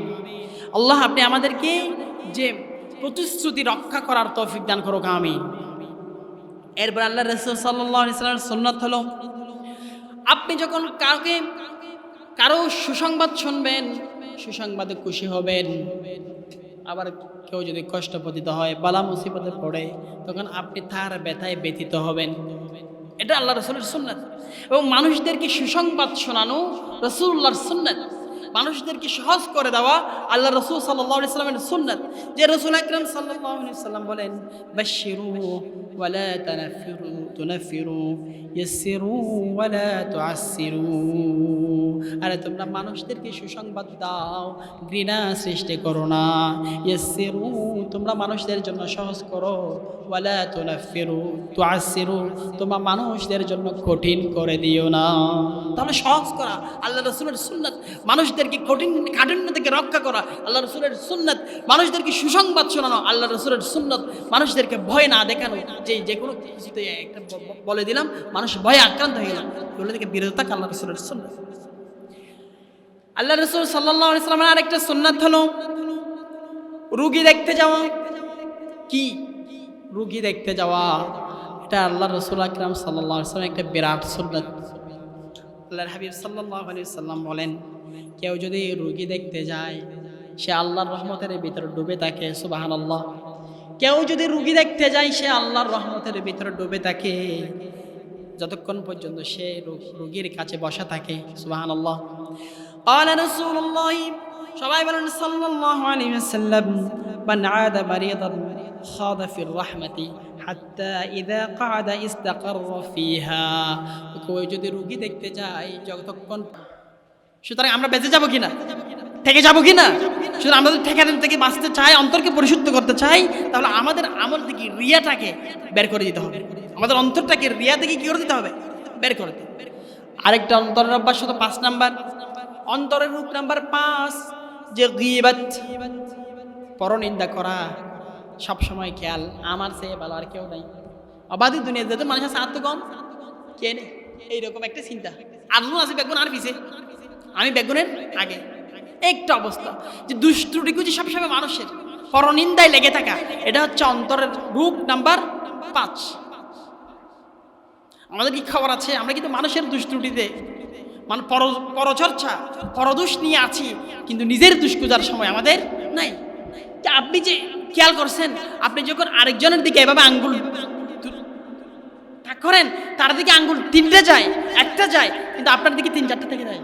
আল্লাহ আপনি আমাদেরকে যে প্রতিশ্রুতি রক্ষা করার তৌফিক দান করুক, আমিন। এরপর আল্লাহ রাসূল সাল্লাল্লাহু আলাইহি ওয়াসাল্লামের সুন্নাত হলো, আপনি যখন কারো সুসংবাদ শুনবেন, সুসংবাদে খুশি হবেন। আবার কেউ যদি কষ্ট পতিত হয়, বালা মুসিবতে পড়ে, তখন আপনি তার ব্যথায় ব্যথিত হবেন। এটা আল্লাহ রাসূলের সুন্নাত। এবং মানুষদেরকে সুসংবাদ শোনানো রাসূলুল্লাহর সুন্নাত। মানুষদেরকে সহজ করে দেওয়া আল্লাহ রাসূল সাল্লাল্লাহু আলাইহি ওয়াসাল্লামের সুন্নাত। যে রাসূল আকরাম সাল্লাল্লাহু আলাইহি ওয়াসাল্লাম বলেন, বাশশিরু ওয়া লা তুনাফিরু ইয়াসসিরু ওয়া লা তুআসসিরু। আরে তোমরা মানুষদেরকে সুসংবাদ দাও, ঘৃণা সৃষ্টি করো না। ইয়াসসিরু, তোমরা মানুষদের জন্য সহজ করো। ওয়া লা তুআসসিরু, তোমরা মানুষদের জন্য কঠিন করে দিও না। তাহলে সহজ করা আল্লাহ রাসূলের সুন্নাত, মানুষদেরকে কাঠিন্য থেকে রক্ষা করা আল্লাহ রাসূলের সুন্নাত, মানুষদেরকে সুসংবাদ শোনানো আল্লাহ রাসূলের সুন্নাত, মানুষদেরকে ভয় না দেখানো, যে কোনো কিছুতে একটা বলে দিলাম মানুষ ভয়ে আক্রান্ত হয়ে গেল, এগুলো থেকে বিরত থাকা আল্লাহ রাসূলের সুন্নাত। আল্লাহ রাসূল সাল্লাল্লাহু আলাইহি ওয়াসাল্লামের আরেকটা সুন্নাত হলো রোগী দেখতে যাওয়া। কি? রোগী দেখতে যাওয়া। এটা আল্লাহ রাসূল আকরাম সাল্লাল্লাহু আলাইহি ওয়াসাল্লামের একটা বিরাট সুন্নাত। আল্লাহর হাবিব সাল্লাল্লাহু আলাইহি ওয়াসাল্লাম বলেন, কেউ যদি রোগী দেখতে যায় সে আল্লাহর রহমতের ভিতরে ডুবে থাকে। সুবহানাল্লাহ। কেউ যদি রোগী দেখতে যায় সে আল্লাহর রহমতের ভিতরে ডুবে থাকে যতক্ষণ পর্যন্ত সে রোগীর কাছে বসা থাকে। সুবহানাল্লাহ। قال رسول الله, সবাই বলেন সাল্লাল্লাহু আলাইহি ওয়াসাল্লাম, মান আদা মারিদান খাদা ফির রাহমাতি হাত্তা ইযা ক্বাদা ইস্তাকাররা ফিহা। কেউ যদি রোগী দেখতে যায় যতক্ষণ সুতরাং আমরা বেঁচে যাবো কিনা, থেকে যাবো কিনা? সুতরাং আমরা যদি ঠেকানোর থেকে বাঁচতে চাই, অন্তরকে পরিশুদ্ধ করতে চাই, তাহলে আমাদের আমল থেকে রিয়াটাকে বের করে দিতে হবে। আমাদের অন্তরটাকে রিয়া থেকে কি করে দিতে হবে? বের করে দিতে হবে। আরেকটা অন্তরের অভ্যাস হতো 5 নাম্বার, অন্তরের রূপ নাম্বার 5, যে গীবত, পরনিন্দা করা। সবসময় খেয়াল, আমার চেয়ে ভালো আর কেউ নাই, অবাধি দুনিয়াতে যেতে মানুষের সাথ তো কম, কে নেই, এইরকম একটা চিন্তা। আরও আছে বেগুন আর পিছে, আমি বেগুনের আগে, একটা অবস্থা। যে দুষ্টুটিকুচি সবসময় মানুষের পরনিন্দায় লেগে থাকা, এটা হচ্ছে অন্তরের রূপ নাম্বার 5। আমাদের কি খবর আছে? আমরা কিন্তু মানুষের দুষ্টুটিতে মানে পরচর্চা, পরদোষ নিয়ে আছি, কিন্তু নিজের দুষ্কুজার সময় আমাদের নাই। আপনি যে খেয়াল করছেন, আপনি যখন আরেকজনের দিকে এভাবে আঙ্গুল তাক করেন, তার দিকে আঙ্গুল 3টে যায়, 1টা যায়, কিন্তু আপনার দিকে 3-4টা থেকে যায়।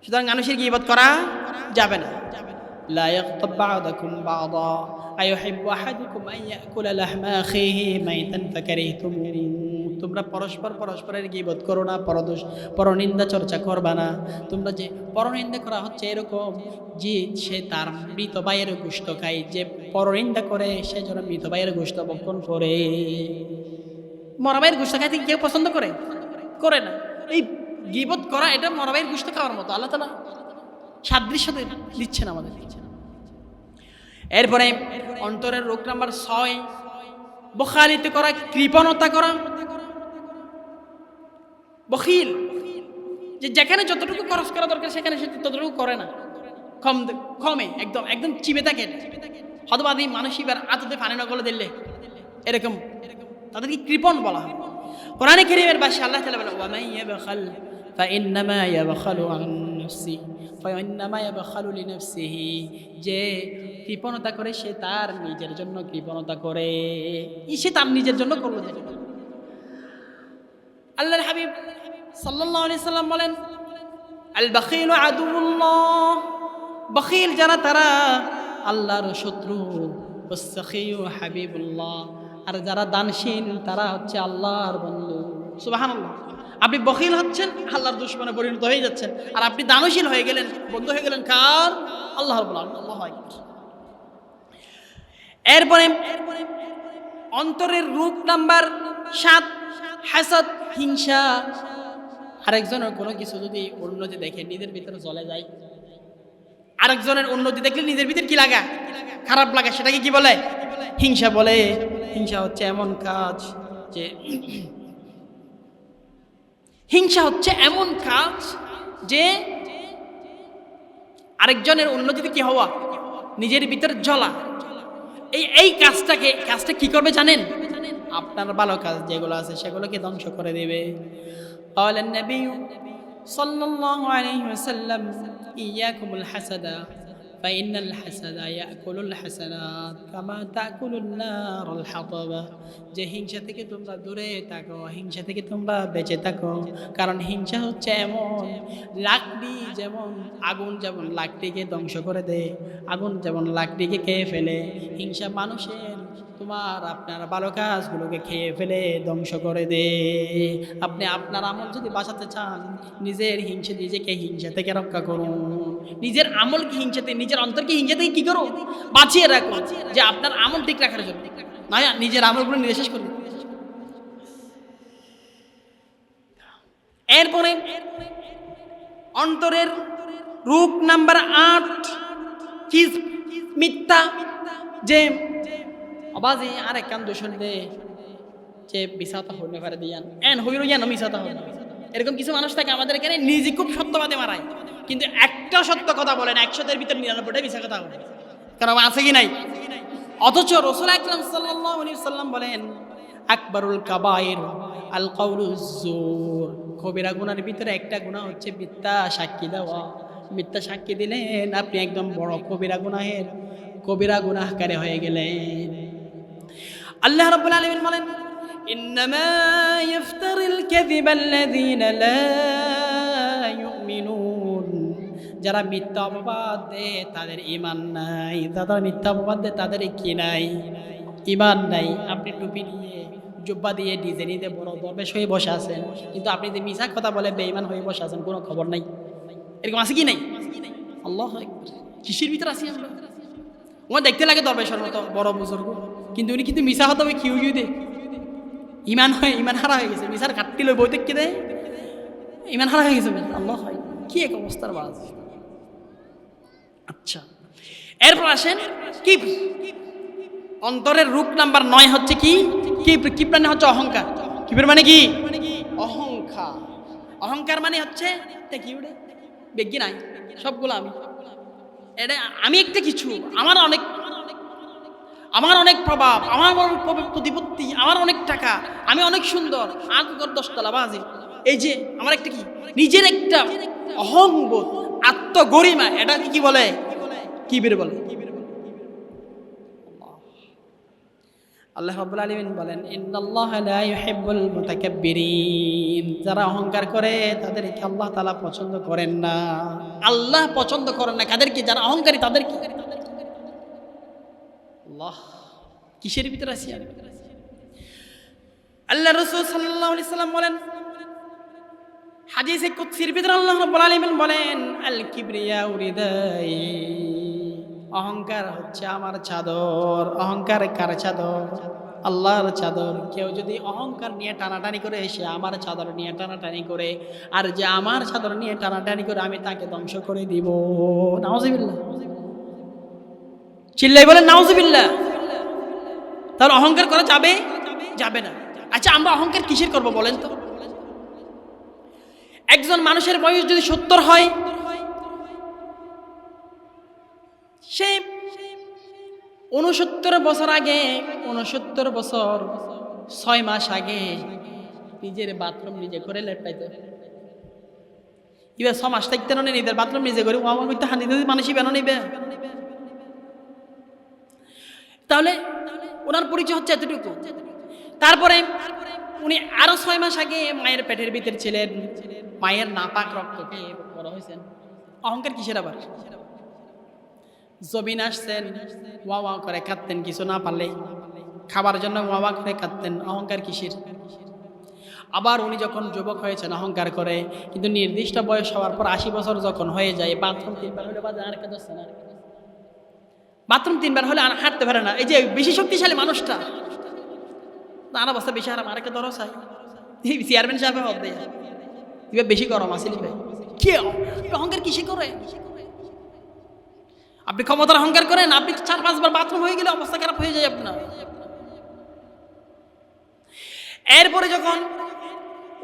সুতরাং মানুষের গীবত করা যাবে না। লা ইয়াগতাব বা'দুকুম বা'দা আইয়ুহিব্বু আহাদুকুম আন ইয়াকুলা লাহমা আখিহি মাইতান ফাকারিহতুমুহু। তোমরা পরস্পরের গীবত করো না, পরনিন্দা চর্চা করবা না। তোমরা যে পরনিন্দা করা হচ্ছে এরকম যে সে তার মৃত ভাইয়ের গোশত খায়, যে পরনিন্দা করে সে যেন মৃত ভাইয়ের গোশত ভক্ষণ করে। মরা ভাইয়ের গোশত খাইতে কেউ পছন্দ করে? করে না। এই গীবত করা এটা মরা ভাইয়ের গোশত খাওয়ার মতো। আল্লাহ তাআলা সাদৃশ্য দিচ্ছেন আমাদের। এরপরে অন্তরের রোগ নাম্বার 6, বখালিতে করা, কৃপণতা করা। বখিল, যে যেখানে যতটুকু খরচ করা দরকার সেখানে সে ততটুকু করে না, কমে, একদম চিপে থাকে। হতবাদী মানুষ এবার আততে ফানে নগলে দিলে এরকম, তাদেরকে কৃপণ বলা হয়। কোরআনে কারীমের ভাষায় আল্লাহ তাআলা বলেন, ওয়া মান ইয়াবখাল ফাইন্নামা ইয়াবখালু আন নাফসিহি ফাইন্নামা ইয়াবখালু লিনাফসিহি। যে কৃপণতা করে সে তার নিজের জন্য কৃপণতা করে, সে তার নিজের জন্য করলো। আল্লাহর হাবিব সাল্লাল্লাহু আলাইহি সাল্লাম বলেন, আল বাখিলু আদুউল্লাহ, বখিল যারা তারা আল্লাহর শত্রু, ওয়াস-সাখিয়ু হাবিবুল্লাহ, আর যারা দানশীল তারা হচ্ছে আল্লাহর বন্ধু। সুবহানাল্লাহ। আপনি বখিল হচ্ছেন, আল্লাহর দুশমনে পরিণত হয়ে যাচ্ছেন, আর আপনি দানশীল হয়ে গেলেন, বন্ধু হয়ে গেলেন কার? আল্লাহর বন্ধু। আল্লাহু আকবার। এরপরে অন্তরের রূপ নাম্বার 7, হাসাদ, হিংসা। আরেকজনের কোনো কিছু যদি উন্নতি দেখে নিজের ভিতরে জ্বলে যায়, আরেকজনের উন্নতি দেখলে নিজের ভিতরে কি লাগা? খারাপ লাগা। সেটাকে কি বলে? হিংসা বলে। হিংসা হচ্ছে এমন কাজ যে আরেকজনের উন্নতিতে কি হওয়া, নিজের ভিতরে জ্বলা। এই কাজটা কি করবে জানেন? আপনার ভালো কাজ যেগুলো আছে সেগুলোকে ধ্বংস করে দেবে। قال النبي صلى الله عليه وسلم إياكم الحسد فإن الحسد يأكل الحسنات كما تأكل النار الحطب। যে হিংসা থেকে তোমরা দূরে থাকো, হিংসা থেকে তোমরা বেঁচে থাকো, কারণ হিংসা হচ্ছে এমন লাকড়ি, যেমন আগুন যেমন লাকড়িকে ধ্বংস করে দেয়, আগুন যেমন লাকড়িকে খেয়ে ফেলে, হিংসা মানুষের আপনার ভালো কাজগুলোকে খেয়ে ফেলে ধ্বংস করে দে। আপনি আপনার আমল যদি বাঁচাতে চান, নিজেকে হিংসা থেকে রক্ষা করুন। নিজের আমলকে হিংসাতে, নিজের অন্তরকে হিংসা থেকে কি করো? বাঁচিয়ে রাখো, যে আপনার আমল ঠিক রাখার জন্য, না নিজের আমলগুলো নিজে শেষ করুন। এরপরে অন্তরের রূপ নাম্বার 8, মিথ্যা। যে অবাজি আর এক কান দূষণ দে, যে মিশাতা হইতে পারে দিয়ান এন হইল ইয়ান মিশাতা হয়। এরকম কিছু মানুষ থাকে আমাদের এখানে, নিজে খুব সত্যবাদী মারায়, কিন্তু একটা সত্য কথা বলেন, 100-এর ভিতর 99টা মিশা কথা বলে। কারণ আছে কি নাই? অথচ রাসূল আকরাম সাল্লাল্লাহু আলাইহি ওয়াসাল্লাম বলেন, আকবারুল কাবায়ের আল কাউলুজ জুর। কবিরা গুনার ভিতরে একটা গুনাহ হচ্ছে মিথ্যা সাক্ষী দেওয়া। মিথ্যা সাক্ষী দিলেন আপনি একদম বড় কবিরা গুনাহকারী হয়ে গেলেন। আল্লাহ রাব্বুল আলামিন বলেন, ইন্নামা ইফতারিল কাযিবাল্লাযীনা লা ইউমিনুন। যারা মিথ্যা অপবাদ দেয় তাদের ঈমান নাই। যারা মিথ্যা অপবাদ দেয় তাদের কি নাই? ঈমান নাই। আপনি টুপি নিয়ে জুব্বা দিয়ে ডিজাইনিতে বড় দরবেশ হয়ে বসে আছেন, কিন্তু আপনি যে মিছা কথা বলে বেঈমান হয়ে বসে আছেন, কোনো খবর নাই। এরকম আছে কি নাই? আল্লাহু আকবার। কিসের ভিতরে আছি আমরা? ওরা দেখতে লাগে দরবেশের মতো বড় বুজুর্গ, কিন্তু উনি কিন্তু মিছা কথা কিউ কিউ দে ইমান হারা হয়ে গেছে। মিশার ঘাটতি লই বই দেখতে দেয়, ইমান হারা হয়ে গেছে। আল্লাহ কি এক অবস্থার বাজ। আচ্ছা, এরপর আসেন কিবর। অন্তরের রূপ নাম্বার 9 হচ্ছে কি? কিবর। কিবর মানে হচ্ছে অহংকার। কিবর মানে কি? অহংকার। অহংকার মানে হচ্ছে কি উড়ে বেগি নাই, সবগুলো আমি, এটা আমি একটা কিছু, আমার অনেক প্রভাব, আমার অনেক প্রতিপত্তি, আমার অনেক টাকা, আমি অনেক সুন্দর, আর 10 তলা বাজি। এই যে আমার একটা কি, নিজের একটা অহংবোধ, আত্মগরিমা, এটা কি বলে? কিবর বলে। আল্লাহ রাব্বুল আলামিন বলেন, ইন্নাল্লাহা লা ইউহিব্বুল মুতাকাব্বিরিন। যারা অহংকার করে তাদেরকে আল্লাহ তাআলা পছন্দ করেন না। আল্লাহ পছন্দ করেন না কাদেরকে? যারা অহংকারী তাদেরকে। আল্লাহ কিসের ভিতরে আছি আমি? আল্লাহ রাসূল সাল্লাল্লাহু আলাইহি সাল্লাম বলেন, হাদিসে কুদসির ভিতরে আল্লাহ রাব্বুল আলামিন বলেন, আল কিবরিয়াউ রিদাই। অহংকার হচ্ছে আমার চাদর। অহংকার কার চাদর? আল্লাহর চাদর। কেউ যদি অহংকার নিয়ে টানাটানি করে, সে আমার চাদর নিয়ে টানাটানি করে, আর যে আমার চাদর নিয়ে টানাটানি করে আমি তাকে ধ্বংস করে দিব। নাউজুবিল্লাহ। চিল্লাই বলেন নাউজুবিল্লাহ। তাহলে অহংকার করা যাবে? যাবে না। আচ্ছা, আমরা অহংকার কিসের করব বলেন তো? একজন মানুষের বয়স যদি 70 হয়, সে 69 বছর আগে, 69 বছর 6 মাস আগে নিজের বাথরুম নিজে করে লেটাইতো। এবার 6 মাস থাকতে না নিজের বাথরুম নিজে করে আমার মধ্যে হানি দিতে মানুষই বেনো নিবে। তাহলে ওনার পরিচয় হচ্ছে এতটুকু। তারপরে উনি আরো 6 মাস আগে মায়ের পেটের ভিতরে ছিলেন, মায়ের নাপাক রক্ত পেয়ে বড় হয়েছেন। অহংকার কিসের আবার? জমিন আসছেন, ওয়া ওয়া করে কাঁদতেন, কিছু না পারলে খাবার জন্য ওয়া ওয়া করে কাঁদতেন। অহংকার কিসের? আবার উনি যখন যুবক হয়েছেন অহংকার করে, কিন্তু নির্দিষ্ট বয়স হওয়ার পর 80 বছর যখন হয়ে যায়, বাথরুম 3 বার হলে বাজে আর কাজ হচ্ছে না। বাথরুম 3 বার হলে আর হাঁটতে পারে না। এই যে বেশি শক্তিশালী মানুষটা, তার অবস্থা বেশি হারাম, আরেকটা ধরো চাই চেয়ারম্যান সাহেব হদ দেয়, এবার বেশি গরম আছে লিবে। কি অহংকার কিসে করে? আপনি ক্ষমতার অহংকার করেন, আপনি 4-5 বার বাথরুম হয়ে গেলে অবস্থা খারাপ হয়ে যায় আপনার। এরপরে যখন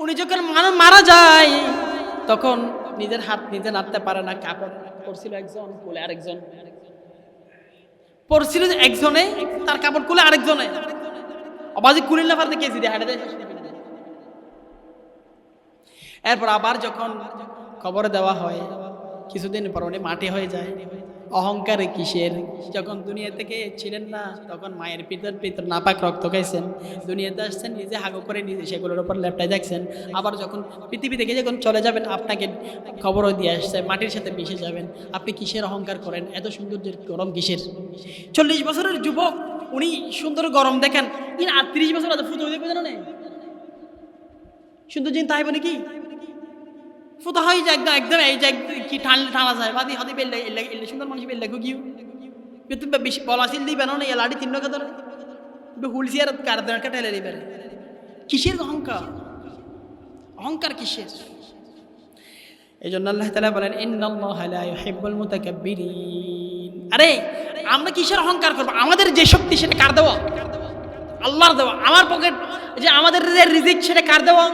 উনি যখন মারা যায়, তখন নিজের হাত নিজে নাড়তে পারে না। কাপড় পরছিল একজন, কোলে আরেকজন পরছিল, একজনে তার কাপড় কোলে আরেকজনে অবাজি কুলিল না পারতে কেজি দিয়ে হাঁটে দেয়। এরপর আবার যখন খবর দেওয়া হয়, কিছুদিন পর উনি মাটি হয়ে যায়। অহংকারে কিসের? যখন দুনিয়া থেকে ছিলেন না, তখন মায়ের পিতর নাপাক রক্ত খাইছেন, দুনিয়াতে আসছেন নিজে হাগো করে নিজে সেগুলোর উপর ল্যাপটাই দেখছেন। আবার যখন পৃথিবী থেকে যখন চলে যাবেন, আপনাকে খবরও দিয়ে আসছে মাটির সাথে মিশে যাবেন। আপনি কিসের অহংকার করেন? এত সৌন্দর্যের গরম কিসের? 40 বছরের যুবক, উনি সুন্দর গরম দেখেন, ইন 38 বছর আছে ফুটো দেখবে জানো না সৌন্দর্য তাই বলে কি ফুটা হয় যে একদম একদম এই যে কি টানা যায় বাদি হাতে বেল এলে সুন্দর মানুষ বেল লাগো কিউ কিন্তু বেশি পলাশিল দিবে না এই লাড়ি 3 ধরে হুলসি আর কারদার কাটালে দিবে। কিসের অহংকার? অহংকার কিসের? এই জন্য আল্লাহ তাআলা বলেন, ইন্নাল্লাহা লা ইউহিব্বুল মুতাকাব্বিরিন। আরে আমরা কিসের অহংকার করব? আমাদের যে শক্তি সেটা কার দেওয়া? আল্লাহর দেওয়া। আমার পকেট যে আমাদের যে রিজিক সেটা কার দেওয়া?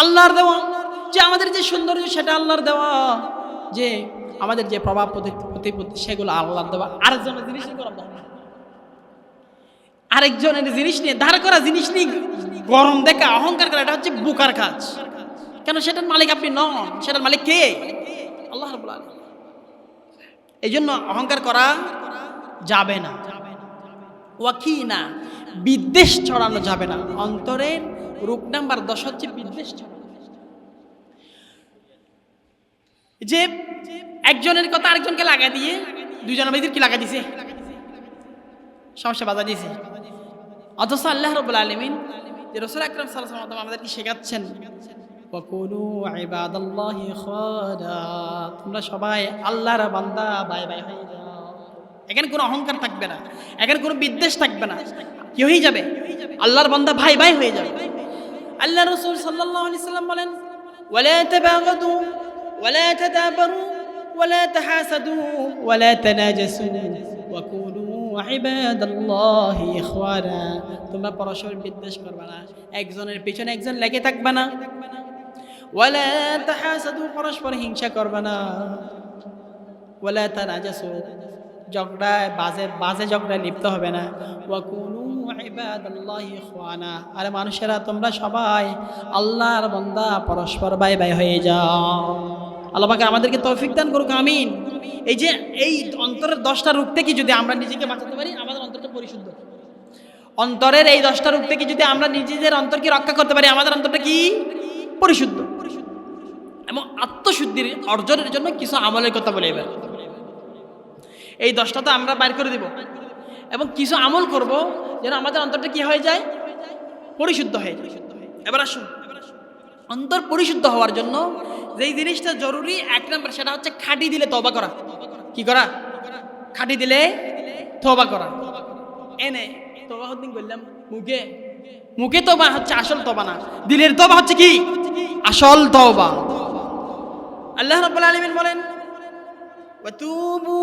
আল্লাহর দেওয়া। যে আমাদের যে সৌন্দর্য সেটা আল্লাহর দেওয়া, যে আমাদের যে প্রভাব প্রতিপত্তি সেগুলো আল্লাহর দেওয়া। আরেকজনের জিনিস নিয়ে গরম, আরেকজনের জিনিস নিয়ে ধার করা জিনিস নিয়ে গরম দেখা, অহংকার করা, এটা হচ্ছে বোকার কাজ। কেন? সেটার মালিক আপনি নন, সেটার মালিক কে? আল্লাহ রাব্বুল আলামিন। এই জন্য অহংকার করা যাবে না। ওয়াকিনা, বিদ্বেষ ছড়ানো যাবে না। অন্তরের রূপ নাম্বার 10 হচ্ছে বিদ্বেষ ছড়ানো। যে একজনের কথা আরেকজনকে লাগা দিয়ে দুজনের ভিতর কি লাগা দিছে, সমস্যা বাধা দিছে। অথচ আল্লাহ রাব্বুল আলামিন যে রাসূল আকরাম সাল্লাল্লাহু আলাইহি ওয়াসাল্লাম আমাদেরকে শেখাচ্ছেন, ওয়াকুনু ইবাদাল্লাহি ইখওয়ানা, তোমরা সবাই আল্লাহর বান্দা, ভাই ভাই হয়ে যাও। এখানে কোনো অহংকার থাকবে না, এখানে কোনো বিদ্বেষ থাকবে না, কি হয়ে যাবে? আল্লাহর বান্দা ভাই ভাই হয়ে যাবে। আল্লাহ রাসূল সাল্লাল্লাহু আলাইহি সাল্লাম বলেন, ওয়ালা তাবাগাদু ওয়ালা তাদাবারু ওয়ালা তাহাসাদু ওয়ালা তানাজাসু ওয়াকুনু ইবাদাল্লাহি ইখওয়ানা, তোমরা পরস্পর বিদ্বেষ করবে না, একজনের পিছনে একজন লেগে থাকবে না, ওয়ালা তাহাসাদু, পরস্পর হিংসা করবে না, ওয়ালা তানাজাসু, ঝগড়ায় বাজে ঝগড়ায় লিপ্ত হবে না, ওয়াকুনু ইবাদাল্লাহি ইখওয়ানা, আরে মানুষেরা তোমরা সবাই আল্লাহর বান্দা, পরস্পর ভাই ভাই হয়ে যাও। আল্লাহ পাক আমাদেরকে তৌফিক দান করুক, আমিন। এই যে এই অন্তরের 10টা রোগ থেকে যদি আমরা নিজেকে বাঁচাতে পারি, আমাদের অন্তরটা পরিশুদ্ধ। অন্তরের এই 10টা রোগ থেকে যদি আমরা নিজেদের অন্তরকে রক্ষা করতে পারি, আমাদের অন্তরটা কি? পরিশুদ্ধ। এবং আত্মশুদ্ধির অর্জনের জন্য কিছু আমলের কথা বলে এবার এই 10টা তো আমরা বাইর করে দিব, এবং কিছু আমল করব যেন আমাদের অন্তরটা কি হয়ে যায়? পরিশুদ্ধ হয়ে যায়। এবার আসুন, অন্তর পরিশুদ্ধ হওয়ার জন্য যেই জিনিসটা জরুরি, 1 নম্বর, সেটা হচ্ছে খাঁটি দিলে তওবা করা। কি করা? খাঁটি দিলে তওবা করা। এনে তওবা হদ্দিন বললাম মুখে তওবা হচ্ছে আসল তওবা না, দিলের তওবা হচ্ছে কি? আসল তওবা। আল্লাহ রাব্বুল আলামিন বলেন, ওয়াতুবু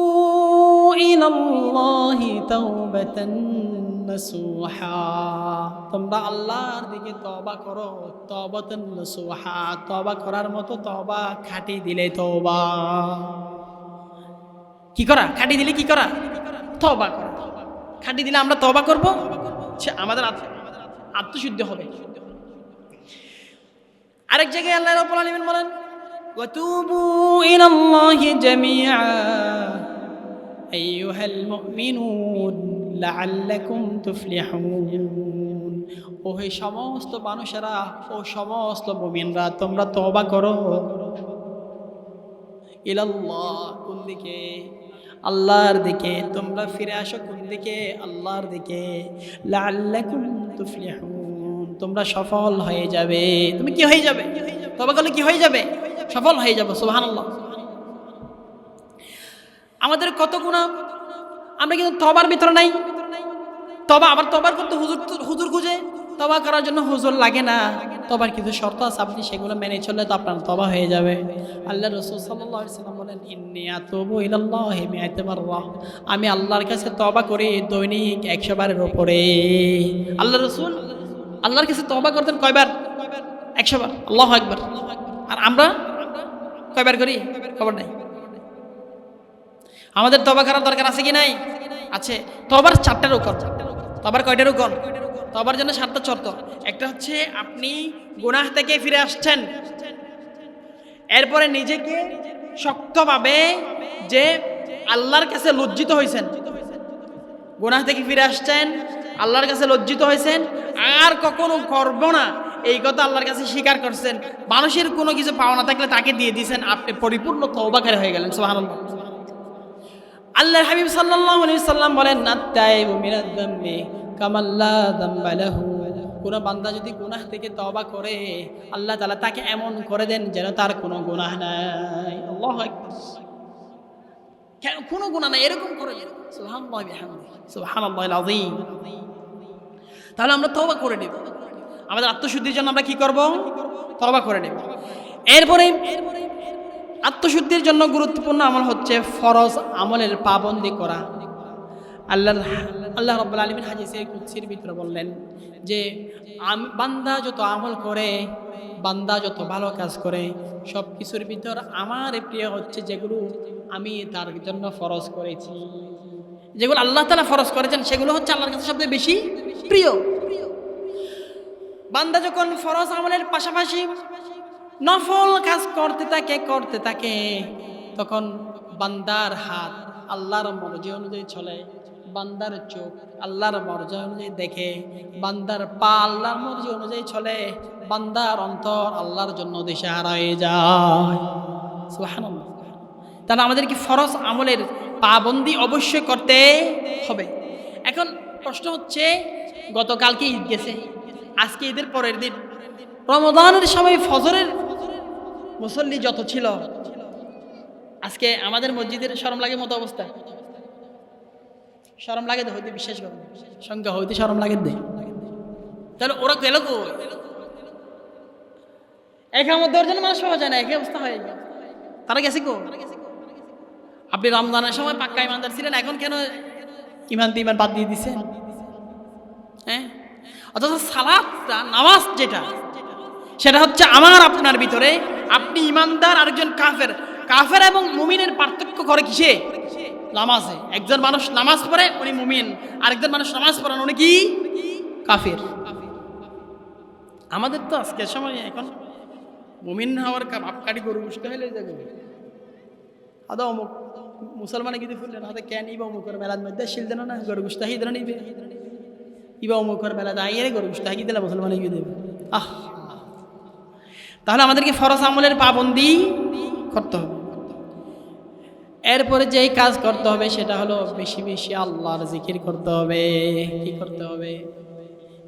ইলাল্লাহি তাওবাতান নাসুহা, তোমরা আল্লাহর দিকে তওবা করো, তাওবাতান নাসুহা, তওবা করার মতো তওবা, খাঁটি দিলে তওবা। কি করা? খাঁটি দিলে কি করা? তওবা করা। খাঁটি দিলে আমরা তওবা করব, আমাদের আত্মশুদ্ধি হবে। আরেক জায়গায় আল্লাহ রাব্বুল আলামিন বলেন, ওয়াতুবু ইলাল্লাহি জামিআ আইয়ুহাল মুমিনুন লাআল্লাকুম তুফলিহুন, ও হে সমস্ত মানুষেরা, ও সমস্ত মুমিনরা, তোমরা তওবা করো। ইলাল্লাহ, কোন দিকে? আল্লাহর দিকে। তোমরা ফিরে আসো কোন দিকে? আল্লাহর দিকে। লাআল্লাকুম তুফলিহুন, তোমরা সফল হয়ে যাবে। তুমি কি হয়ে যাবে? তওবা করলে কি হয়ে যাবে? সফল হয়ে যাবে। সুবহানাল্লাহ। আমাদের কত গুনাহ, আমরা কিন্তু তওবার ভিতরে নাই। তওবা, আবার তওবার করতে হুজুর খুঁজে, তওবা করার জন্য হুজুর লাগে না। তওবার কিছু শর্ত আছে, আপনি সেগুলো মেনে চললে তো আপনার তওবা হয়ে যাবে। আল্লাহ রাসূল সাল্লাল্লাহু আলাইহি ওয়াসাল্লাম বলেন, ইন্নী আতুবু ইলাল্লাহি মিআতা মাররা, আমি আল্লাহর কাছে তওবা করি দৈনিক 100 বারের উপরে। আল্লাহ রাসূল আল্লাহর কাছে তওবা করতেন কয়বার? 100 বার। আল্লাহু আকবার। আর আমরা কয়বার করি? খবর নাই। আমাদের তওবা করার দরকার আছে কি নাই? আছে। তওবার 4টা রকম। তওবার কয়টা রকম? তওবার জন্য 7টা শর্ত। একটা হচ্ছে আপনি গুনাহ থেকে ফিরে আসছেন, এরপরে নিজেকে শক্তভাবে যে আল্লাহর কাছে লজ্জিত হয়েছেন, গুনাহ থেকে ফিরে আসছেন, আল্লাহর কাছে লজ্জিত হয়েছেন, আর কখনো করব না এই কথা আল্লাহর কাছে স্বীকার করছেন, মানুষের কোনো কিছু পাওয়া না থাকলে তাকে দিয়ে দিয়েছেন, আপনি পরিপূর্ণ তওবাকারী হয়ে গেলেন। সুবহানাল্লাহ। আল্লাহর হাবিব সাল্লাল্লাহু আলাইহি সাল্লাম বলেন, আত-তাইবু মিনাদ যামবি কামান লা যামবা লাহু, কোন বান্দা যদি গুনাহ থেকে তওবা করে, আল্লাহ তাআলা তাকে এমন করে দেন যেন তার কোনো গুনাহ নাই। আল্লাহু আকবার। কেন কোনো গুনাহ নাই এরকম করে দেন। সুবহানাল্লাহি বিহামদিহি, সুবহানাল্লাহিল আযীম। তাহলে আমরা তওবা করে নেব। আমাদের আত্মশুদ্ধির জন্য আমরা কি করব? তওবা করে নেব। এরপরে আত্মশুদ্ধির জন্য গুরুত্বপূর্ণ আমল হচ্ছে ফরজ আমলের পাবন্দি করা। আল্লাহ রাব্বুল আলামিন হাদিসে কুদসির ভিতরে বললেন যে বান্দা যত আমল করে, বান্দা যত ভালো কাজ করে, সব কিছুর ভিতর আমার প্রিয় হচ্ছে যেগুলো আমি তার জন্য ফরজ করেছি। যেগুলো আল্লাহ তাআলা ফরজ করেছেন সেগুলো হচ্ছে আল্লাহর কাছে সবচেয়ে বেশি প্রিয়। বান্দা যখন ফরজ আমলের পাশাপাশি নফল কাজ করতে থাকে তখন বান্দার হাত আল্লাহর মর্জি অনুযায়ী চলে, বান্দার চোখ আল্লাহর মর্জি অনুযায়ী দেখে, বান্দার পা আল্লাহর মর্জি অনুযায়ী চলে, বান্দার অন্তর আল্লাহর জন্য দিশাহারা হয়ে যায়। সুবহানাল্লাহ। তাহলে আমাদেরকে ফরজ আমলের পাবন্দি অবশ্যই করতে হবে। এখন প্রশ্ন হচ্ছে, গতকালকে ঈদ গেছে, আজকে ঈদের পরের দিন রমজানের সময় ফজরের মুসল্লি যত ছিল, আজকে আমাদের মসজিদের শরম লাগে মতো অবস্থা। শরম লাগে তো হইতে, বিশ্বাস করুন, সংখ্যা হইতে শরম লাগে দে। তাহলে ওরা গেল কই? একামত দেওয়ার জন্য মানুষ পাওয়া যায় না, একই অবস্থা হয়ে যায়। তারা গেছে কো? আপনি রমজানের সময় পাক্কা ইমানদার ছিলেন, এখন কেন ইমান বাদ দিয়ে দিচ্ছেন? হ্যাঁ, অথচ সালাতটা, নামাজ যেটা, সেটা হচ্ছে আমার আপনার ভিতরে। আপনি ইমানদার, আরেকজন কাফের। কাফের এবং মুমিনের পার্থক্য করে কিসে? নামাজে। একজন মানুষ নামাজ পড়ে, উনি মুমিন। আরেকজন মানুষ নামাজ পড়েন, উনি কি? কাফের। আমাদের তো আজকের সময় এখন মুমিন হওয়ার আপকাটি গরু বুঝতে হইলে যাবে আদা অমুক মুসলমানে কিন্তু ফুললেন হাতে কেন ইবা অমুকের মেলার মধ্যে শিল দেন না, গরু গুস্তা হি দেন নিবে, ইবা অমুকের মেলা দাঁড়িয়ে গরু গুস্তা কি দিলে মুসলমানে গিয়ে দেবে। তাহলে আমাদেরকে ফরজ আমলের পাবন্দি করতে হবে। এরপরে যেই কাজ করতে হবে সেটা হলো বেশি বেশি আল্লাহর জিকির করতে হবে। কি করতে হবে?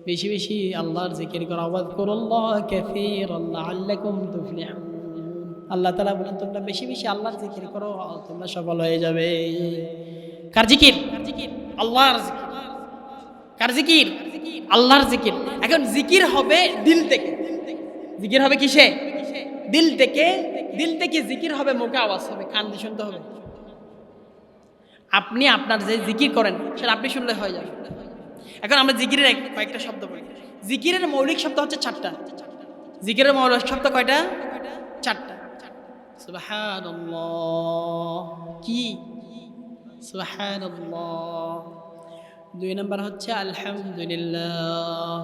বেশি বেশি আল্লাহর জিকির করা। ওয়াজকুরুল্লাহ কাসীরান লাআল্লাকুম তুফলিহুন। আল্লাহ তাআলা বলেন তোমরা বেশি বেশি আল্লাহর জিকির করো, তোমরা সফল হয়ে যাবে। কার জিকির? আল্লাহর জিকির। কার জিকির? আল্লাহর জিকির। এখন জিকির হবে দিল থেকে। জিকির হবে কিসে? দিল থেকে। দিল থেকে জিকির হবে, মুখে আওয়াজ হবে, কান দিয়ে শুনতে হবে। আপনি আপনার যে জিকির করেন সেটা আপনি শুনলে হয়ে যাবে। এখন আমরা জিকিরের কয়েকটা শব্দ বলি। জিকিরের মৌলিক শব্দ হচ্ছে 4টা। জিকিরের মৌলিক শব্দ কয়টা? 4টা। সুবহানাল্লাহ। কি? সুবহানাল্লাহ। 2 নম্বর হচ্ছে আলহামদুলিল্লাহ।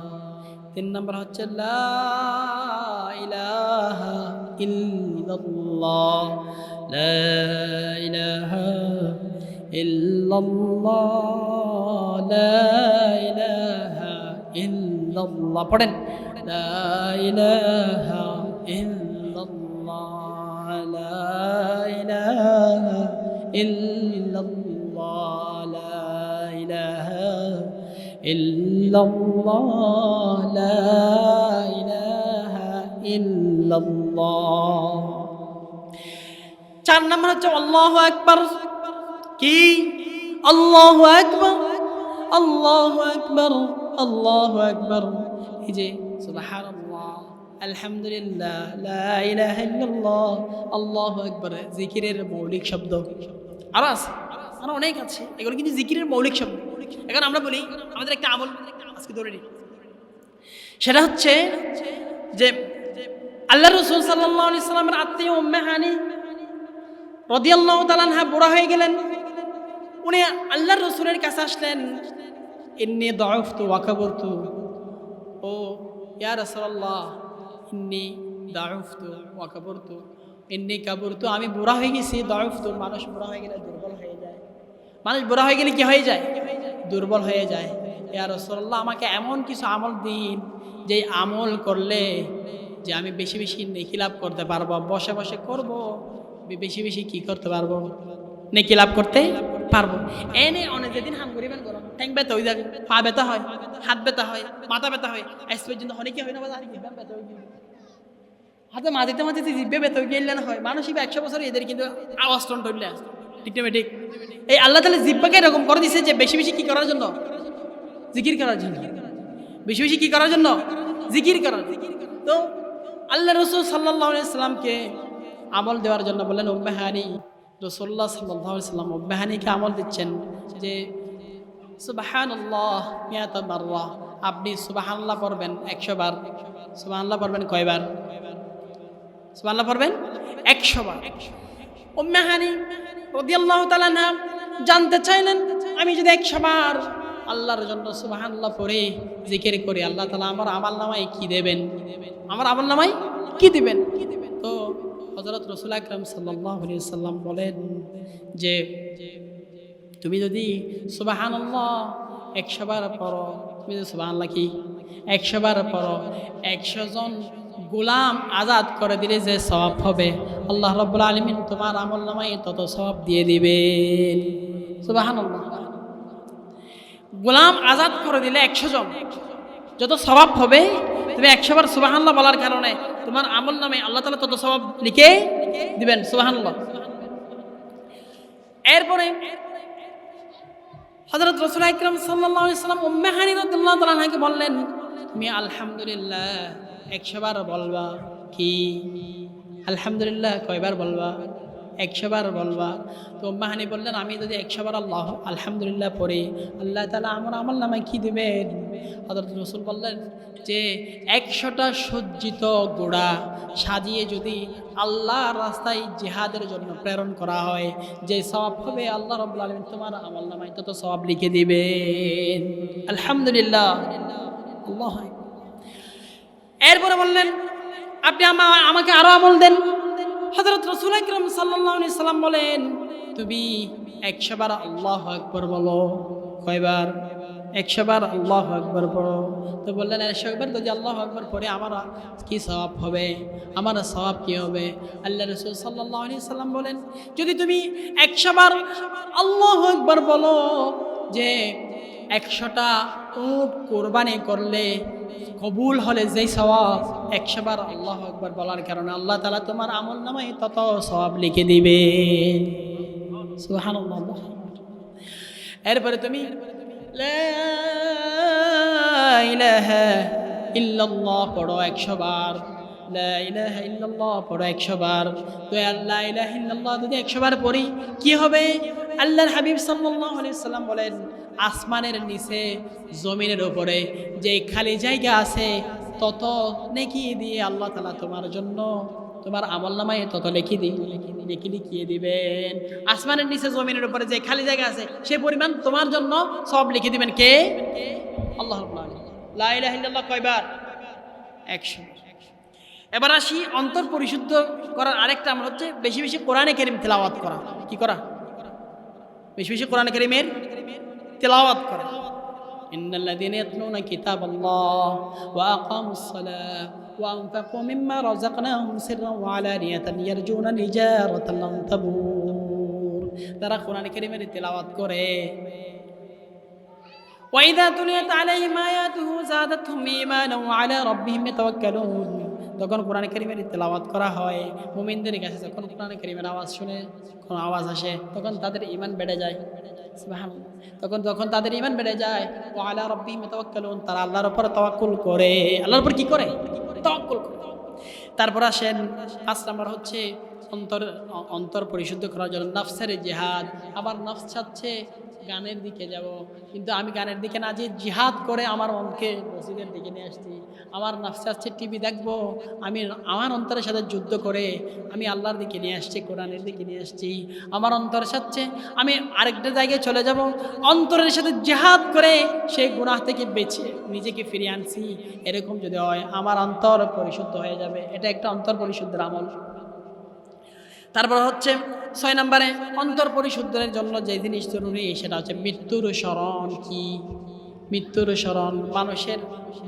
3 নম্বর হচ্ছে লা ইলাহা ইল্লাল্লাহ। লা ইলাহা ইল্লাল্লাহ। লা ইলাহা ইল্লাল্লাহ। পড়েন লা ইলাহা ইল্লাল্লাহ। লা ইলাহা ইল্লাল্লাহ। লা ইলাহা ইল্লাল্লাহ। লা ইলাহা ইল্লাল্লাহ। 4 নম্বর হচ্ছে আল্লাহু আকবার। কি? আল্লাহু আকবার, আল্লাহু আকবার, আল্লাহু আকবার। এই যে সুবহানাল্লাহ, আলহামদুলিল্লাহ, লা ইলাহা ইল্লাল্লাহ, আল্লাহু আকবার জিকিরের মৌলিক শব্দ। আর আছে, আরো অনেক আছে, এগুলো কিন্তু জিকিরের মৌলিক শব্দ। এখন আমরা বলি আমাদের একটা আমল আজকে ধরে নিই, সেটা হচ্ছে যে আল্লাহ রাসূল সাল্লাল্লাহু আলাইহি সাল্লামের আত্মীয় উম্মে হানি রাদিয়াল্লাহু তাআলা আনহা বুড়া হয়ে গেলেন। উনি আল্লাহর রাসূলের কাছে আসলেন, ইন্নী দাউফতু ওয়া কাবরতু। ও ইয়া রাসূলুল্লাহ, ইন্নী দাউফতু ওয়া কাবরতু। ইন্নী কাবরতু, আমি বুড়া হয়ে গেছি। দাউফতু, মানুষ বুড়া হয়ে গেলে দুর্বল হয়ে যায়। মানুষ বুড়া হয়ে গেলে কি হয়ে যায়? দুর্বল হয়ে যায়। ইয়া রাসূলুল্লাহ, আমাকে এমন কিছু আমল দিন যে আমল করলে যে আমি বেশি বেশি নেকি লাভ করতে পারবো। বসে বসে করব, বেশি বেশি কি করতে পারবো? নেকি লাভ করতে পারবো। এনে অনেক যেদিন হাম করিবেন গরম ট্যাঙ্ক ব্যথা হয়ে যাবে, পা ব্যথা হয়, হাত ব্যথা হয়, মাথা ব্যথা হয়, আজ পর্যন্ত অনেক কি হয় না, ব্যথা হয়ে গেলে হাতে মাঝিতে মাঝিতে জিভে ব্যথা হয়ে গেলে না হয়। মানুষই 100 বছর এদের কিন্তু আওয়াজ টন টনলে ঠিক না ঠিক? এই আল্লাহ তাআলা জিহ্বাকে এরকম করে দিয়েছে যে বেশি বেশি কি করার জন্য? জিকির করার জন্য। বেশি বেশি কি করার জন্য? জিকির করার। তো আল্লাহ রাসূল সাল্লাল্লাহু আলাইহি সাল্লামকে আমল দেওয়ার জন্য বললেন উম্মে হানি। রাসূলুল্লাহ সাল্লাল্লাহু আলাইহি সাল্লাম উম্মে হানিকে আমল দিচ্ছেন যে সুবহানাল্লাহ মিয়াতা মাররা, আপনি সুবহানাল্লাহ পড়বেন 100 বার। সুবহানাল্লাহ পড়বেন কয়বার? সুবহানাল্লাহ পড়বেন 100 বার। উম্মে হানি রাদিয়াল্লাহু তাআলা আনহা জানতে চাইলেন, আমি যদি 100 বার আল্লাহর জন্য সুবহানাল্লাহ পড়ে জিকির করি, আল্লাহ তাআলা আমার আমলনামায় কি দেবেন? আমার আমলনামায় কি দিবেন? তো হযরত রাসূল আকরাম সাল্লাল্লাহু আলাইহি ওয়াসাল্লাম বলেন যে তুমি যদি সুবহানাল্লাহ 100 বার পড়ো, তুমি যদি সুবহানাল্লাহ কি 100 বার পড়ো, 100 জন গোলাম আজাদ করে দিলে যে সওয়াব হবে, আল্লাহ রাব্বুল আলামিন তোমার আমলনামায় তত সওয়াব দিয়ে দিবেন। সুবহানাল্লাহ। গোলাম আজাদ করে দিলে 100 জন, যত সওয়াব হবে, তুমি 100 বার সুবহানাল্লাহ বলার কারণে তোমার আমল নামে আল্লাহ তাআলা তত সওয়াব লিখে দিবেন। সুবহানাল্লাহ। এরপরে হযরত রাসূল আকরাম সাল্লাল্লাহু আলাইহি ওয়াসাল্লাম উম্মে হানি রাদিয়াল্লাহু তাআলা আনহাকে বললেন, তুমি আলহামদুলিল্লাহ 100 বার বলবা। কি আলহামদুলিল্লাহ কয়বার বলবা? 100 বার বলবা। তো উম্মে হানি বললেন, আমি যদি 100 বার আলহামদুলিল্লাহ পড়ি, আল্লাহ তাআলা আমার আমল নামায় কি দিবেন? হযরত রাসূল বললেন যে 100টা সজ্জিত ঘোড়া সাজিয়ে যদি আল্লাহর রাস্তায় জিহাদের জন্য প্রেরণ করা হয়, যে সওয়াব হবে আল্লাহ রাব্বুল আলামিন তোমার আমল নামায় তত সওয়াব লিখে দিবেন। আলহামদুলিল্লাহ। আল্লাহ। এরপরে বললেন, আপনি আমাকে আরো আমল দেন। হযরত রাসূল আকরাম সাল্লাল্লাহু আলাইহি সাল্লাম বলেন, তুমি 100 বার আল্লাহু আকবার বলো। কয়বার? 100 বার আল্লাহু আকবার পড়ো। তো বললেন, 100 বার যদি আল্লাহু আকবার পড়ে আমার কি সওয়াব হবে? আমার সওয়াব কি হবে? আল্লাহ রাসূল সাল্লাল্লাহু আলাইহি সাল্লাম বলেন, যদি তুমি 100 বার আল্লাহু আকবার বলো, যে 100টা উট কোরবানি করলে কবুল হলে যেই সওয়াব, 100 বার আল্লাহু আকবার বলার কারণে আল্লাহ তাআলা তোমার আমল নামায় তত সওয়াব লিখে দিবে। সুবহানাল্লাহ। এরপরে তুমি লা ইলাহা ইল্লাল্লাহ পড়ো 100 বার। লা ইলাহা ইল্লাল্লাহ পড়ো 100 বার। তো লা ইলাহা ইল্লাল্লাহ যদি 100 বার পড়ি কি হবে? আল্লাহর হাবিব সাল্লাল্লাহু আলাইহি সাল্লাম বলেন, আসমানের নিচে জমিনের উপরে যে খালি জায়গা আছে তত নেকি দিয়ে আল্লাহ তাআলা তোমার জন্য তোমার আমলনামায় তত নেকি লিখিয়ে দিবেন। আসমানের নিচে জমিনের উপরে যে খালি জায়গা আছে সে পরিমাণ তোমার জন্য সব লিখে দিবেন। কে? আল্লাহ রাব্বুল আলামিন। লা ইলাহা ইল্লাল্লাহ কয়বার? 100। এবার আসি অন্তর পরিশুদ্ধ করার আরেকটা আমল হচ্ছে বেশি বেশি কোরআনে কারীম তেলাওয়াত করা। কি করা? বেশি বেশি কোরআনে কারীমের তেলাওয়াত করা। ইন্নাল্লাযীনা ইয়াতলুনা কিতাবাল্লাহ ওয়া আকামুস সালাহ ওয়া আনফাকু মিম্মা রাযাকনাহুম সিররান ওয়া আলানিয়াতান ইয়ারজুনা নিজারাতান লান তাবুর। তারা কোরআনে কারীমের তেলাওয়াত করে। ওয়া ইযা তুলিয়াত আলাইহিম আয়াতুহু যাদাতহুম ঈমানান ওয়া আলা রাব্বিহিম ইয়াতাওয়াক্কালুন। যখন কোরআনে কারীমের তেলাওয়াত করা হয়, মুমিনদের কাছে যখন কোরআনে কারীমের আওয়াজ শুনে, কোনো আওয়াজ আসে, তখন তাদের ঈমান বেড়ে যায়। সুবহানাল্লাহ। যখন তাদের ঈমান বেড়ে যায়, ওয়া আলা রাব্বিহিম ইয়াতাওয়াক্কালুন, তারা আল্লাহর উপর তাওয়াক্কুল করে। আল্লাহর উপর কি করে? তাওয়াক্কুল করে। তারপর আসেন 5 নাম্বার হচ্ছে অন্তর পরিশুদ্ধ করার জন্য নফসের জিহাদ। আবার নফস চাচ্ছে গানের দিকে যাব, কিন্তু আমি গানের দিকে না যে জিহাদ করে আমার মনকে মসজিদের দিকে নিয়ে আসছি। আমার নফস চাচ্ছে টিভি দেখবো, আমি আমার অন্তরের সাথে যুদ্ধ করে আমি আল্লাহর দিকে নিয়ে আসছি, কোরআনের দিকে নিয়ে আসছি। আমার অন্তর চাচ্ছে আমি আরেকটা জায়গায় চলে যাব, অন্তরের সাথে জিহাদ করে সেই গুনাহ থেকে বেঁচে নিজেকে ফিরিয়ে আনছি। এরকম যদি হয় আমার অন্তর পরিশুদ্ধ হয়ে যাবে। এটা একটা অন্তর পরিশুদ্ধের আমল। তারপর হচ্ছে 6 নম্বরে অন্তর পরিশুদ্ধের জন্য যে জিনিস জরুরি সেটা হচ্ছে মৃত্যুর স্মরণ। কি? মৃত্যুর স্মরণ। মানুষের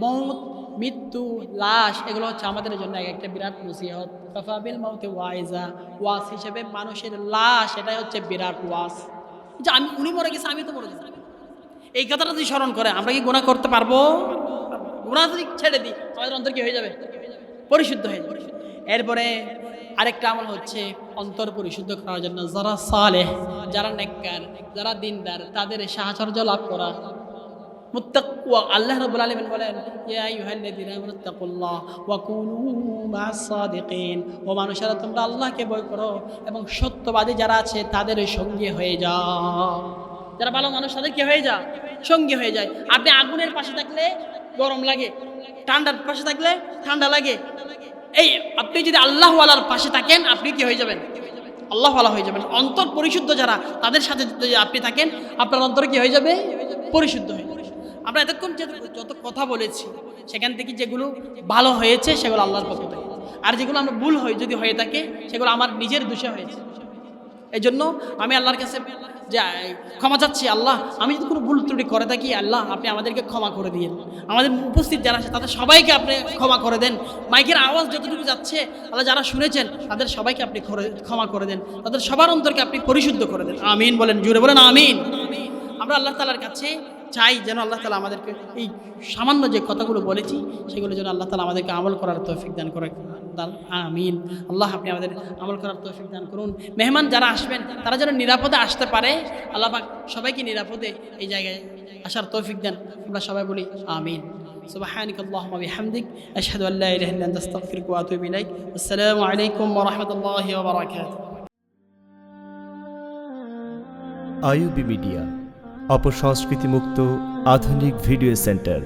মৌত, মৃত্যু, লাশ, এগুলো হচ্ছে আমাদের জন্য একটা বিরাট মুসিবত। কাফাবিল মাউতে ওয়াইজা, ওয়াস হিসেবে মানুষের লাশ এটাই হচ্ছে বিরাট ওয়াস। যে উনি মরে গেছে, আমি তো মরে গেছি, এই কথাটা যদি স্মরণ করে আমরা কি গুনাহ করতে পারবো? গুনাহ যদি ছেড়ে দিই আমাদের অন্তর কি হয়ে যাবে? পরিশুদ্ধ হয়ে যাবে। এরপরে আরেকটা আমল হচ্ছে অন্তর পরিশুদ্ধ করার জন্য যারা সালেহ, যারা নেককার, যারা দিনদার, তাদের সাহায্য লাভ করা। মুত্তাকওয়া। আল্লাহ রাব্বুল আলামিন বলেন, ইয়া আইয়ুহাল্লাযীনা আমানু তাকুল্লাহ ওয়া কুনু মা'আস সাদিকিন। ও মানুষেরা তোমরা আল্লাহকে ভয় করো এবং সত্যবাদী যারা আছে তাদের সঙ্গী হয়ে যাও। যারা ভালো মানুষ তাদের কি হয়ে যায়? সঙ্গী হয়ে যায়। আপনি আগুনের পাশে থাকলে গরম লাগে, ঠান্ডার পাশে থাকলে ঠান্ডা লাগে। এই আপনি যদি আল্লাহওয়ালার পাশে থাকেন আপনি কি হয়ে যাবেন? আল্লাহওয়ালা হয়ে যাবেন। অন্তর পরিশুদ্ধ যারা, তাদের সাথে যদি আপনি থাকেন আপনার অন্তর কি হয়ে যাবে? পরিশুদ্ধ হয়ে যাবে। আমরা এতক্ষণ যত কথা বলেছি সেখান থেকে যেগুলো ভালো হয়েছে সেগুলো আল্লাহর পক্ষ থেকে, আর যেগুলো আমরা ভুল যদি হয়ে থাকে সেগুলো আমার নিজের দোষে হয়েছে। এই জন্য আমি আল্লাহর কাছে যে ক্ষমা চাচ্ছি, আল্লাহ আমি যদি কোনো ভুল ত্রুটি করে থাকি আল্লাহ আপনি আমাদেরকে ক্ষমা করে দিন। আমাদের উপস্থিত যারা আছে তাদের সবাইকে আপনি ক্ষমা করে দেন। মাইকের আওয়াজ যতটুকু যাচ্ছে আল্লাহ যারা শুনেছেন তাদের সবাইকে আপনি ক্ষমা করে দেন। তাদের সবার অন্তরকে আপনি পরিশুদ্ধ করে দেন। আমিন বলেন, জুড়ে বলেন আমিন। আমরা আল্লাহ তাআলার কাছে চাই যেন আল্লাহ তাআলা আমাদেরকে এই সামান্য যে কথাগুলো বলেছি সেগুলো যেন আল্লাহ তাআলা আমাদেরকে আমল করার তৌফিক দান করে। আমিন। আল্লাহ আপনি আমাদের আমল করার তৌফিক দান করুন। মেহমান যারা আসবেন তারা যেন নিরাপদে আসতে পারে, আল্লাহ পাক সবাইকে নিরাপদে এই জায়গায় আসার তৌফিক দেন। আমরা সবাই বলি আমিন। সুবহানাকাল্লাহুম্মা বিহামদিক আশহাদু আল্লা ইলাহা ইল্লা আনতা আস্তাগফিরুকা ওয়া আতুবু ইলাইক। আসসালামু আলাইকুম ওয়া রাহমাতুল্লাহি ওয়া বারাকাতুহু। আইইউবি মিডিয়া, অপসংস্কৃতি মুক্ত আধুনিক ভিডিও সেন্টার।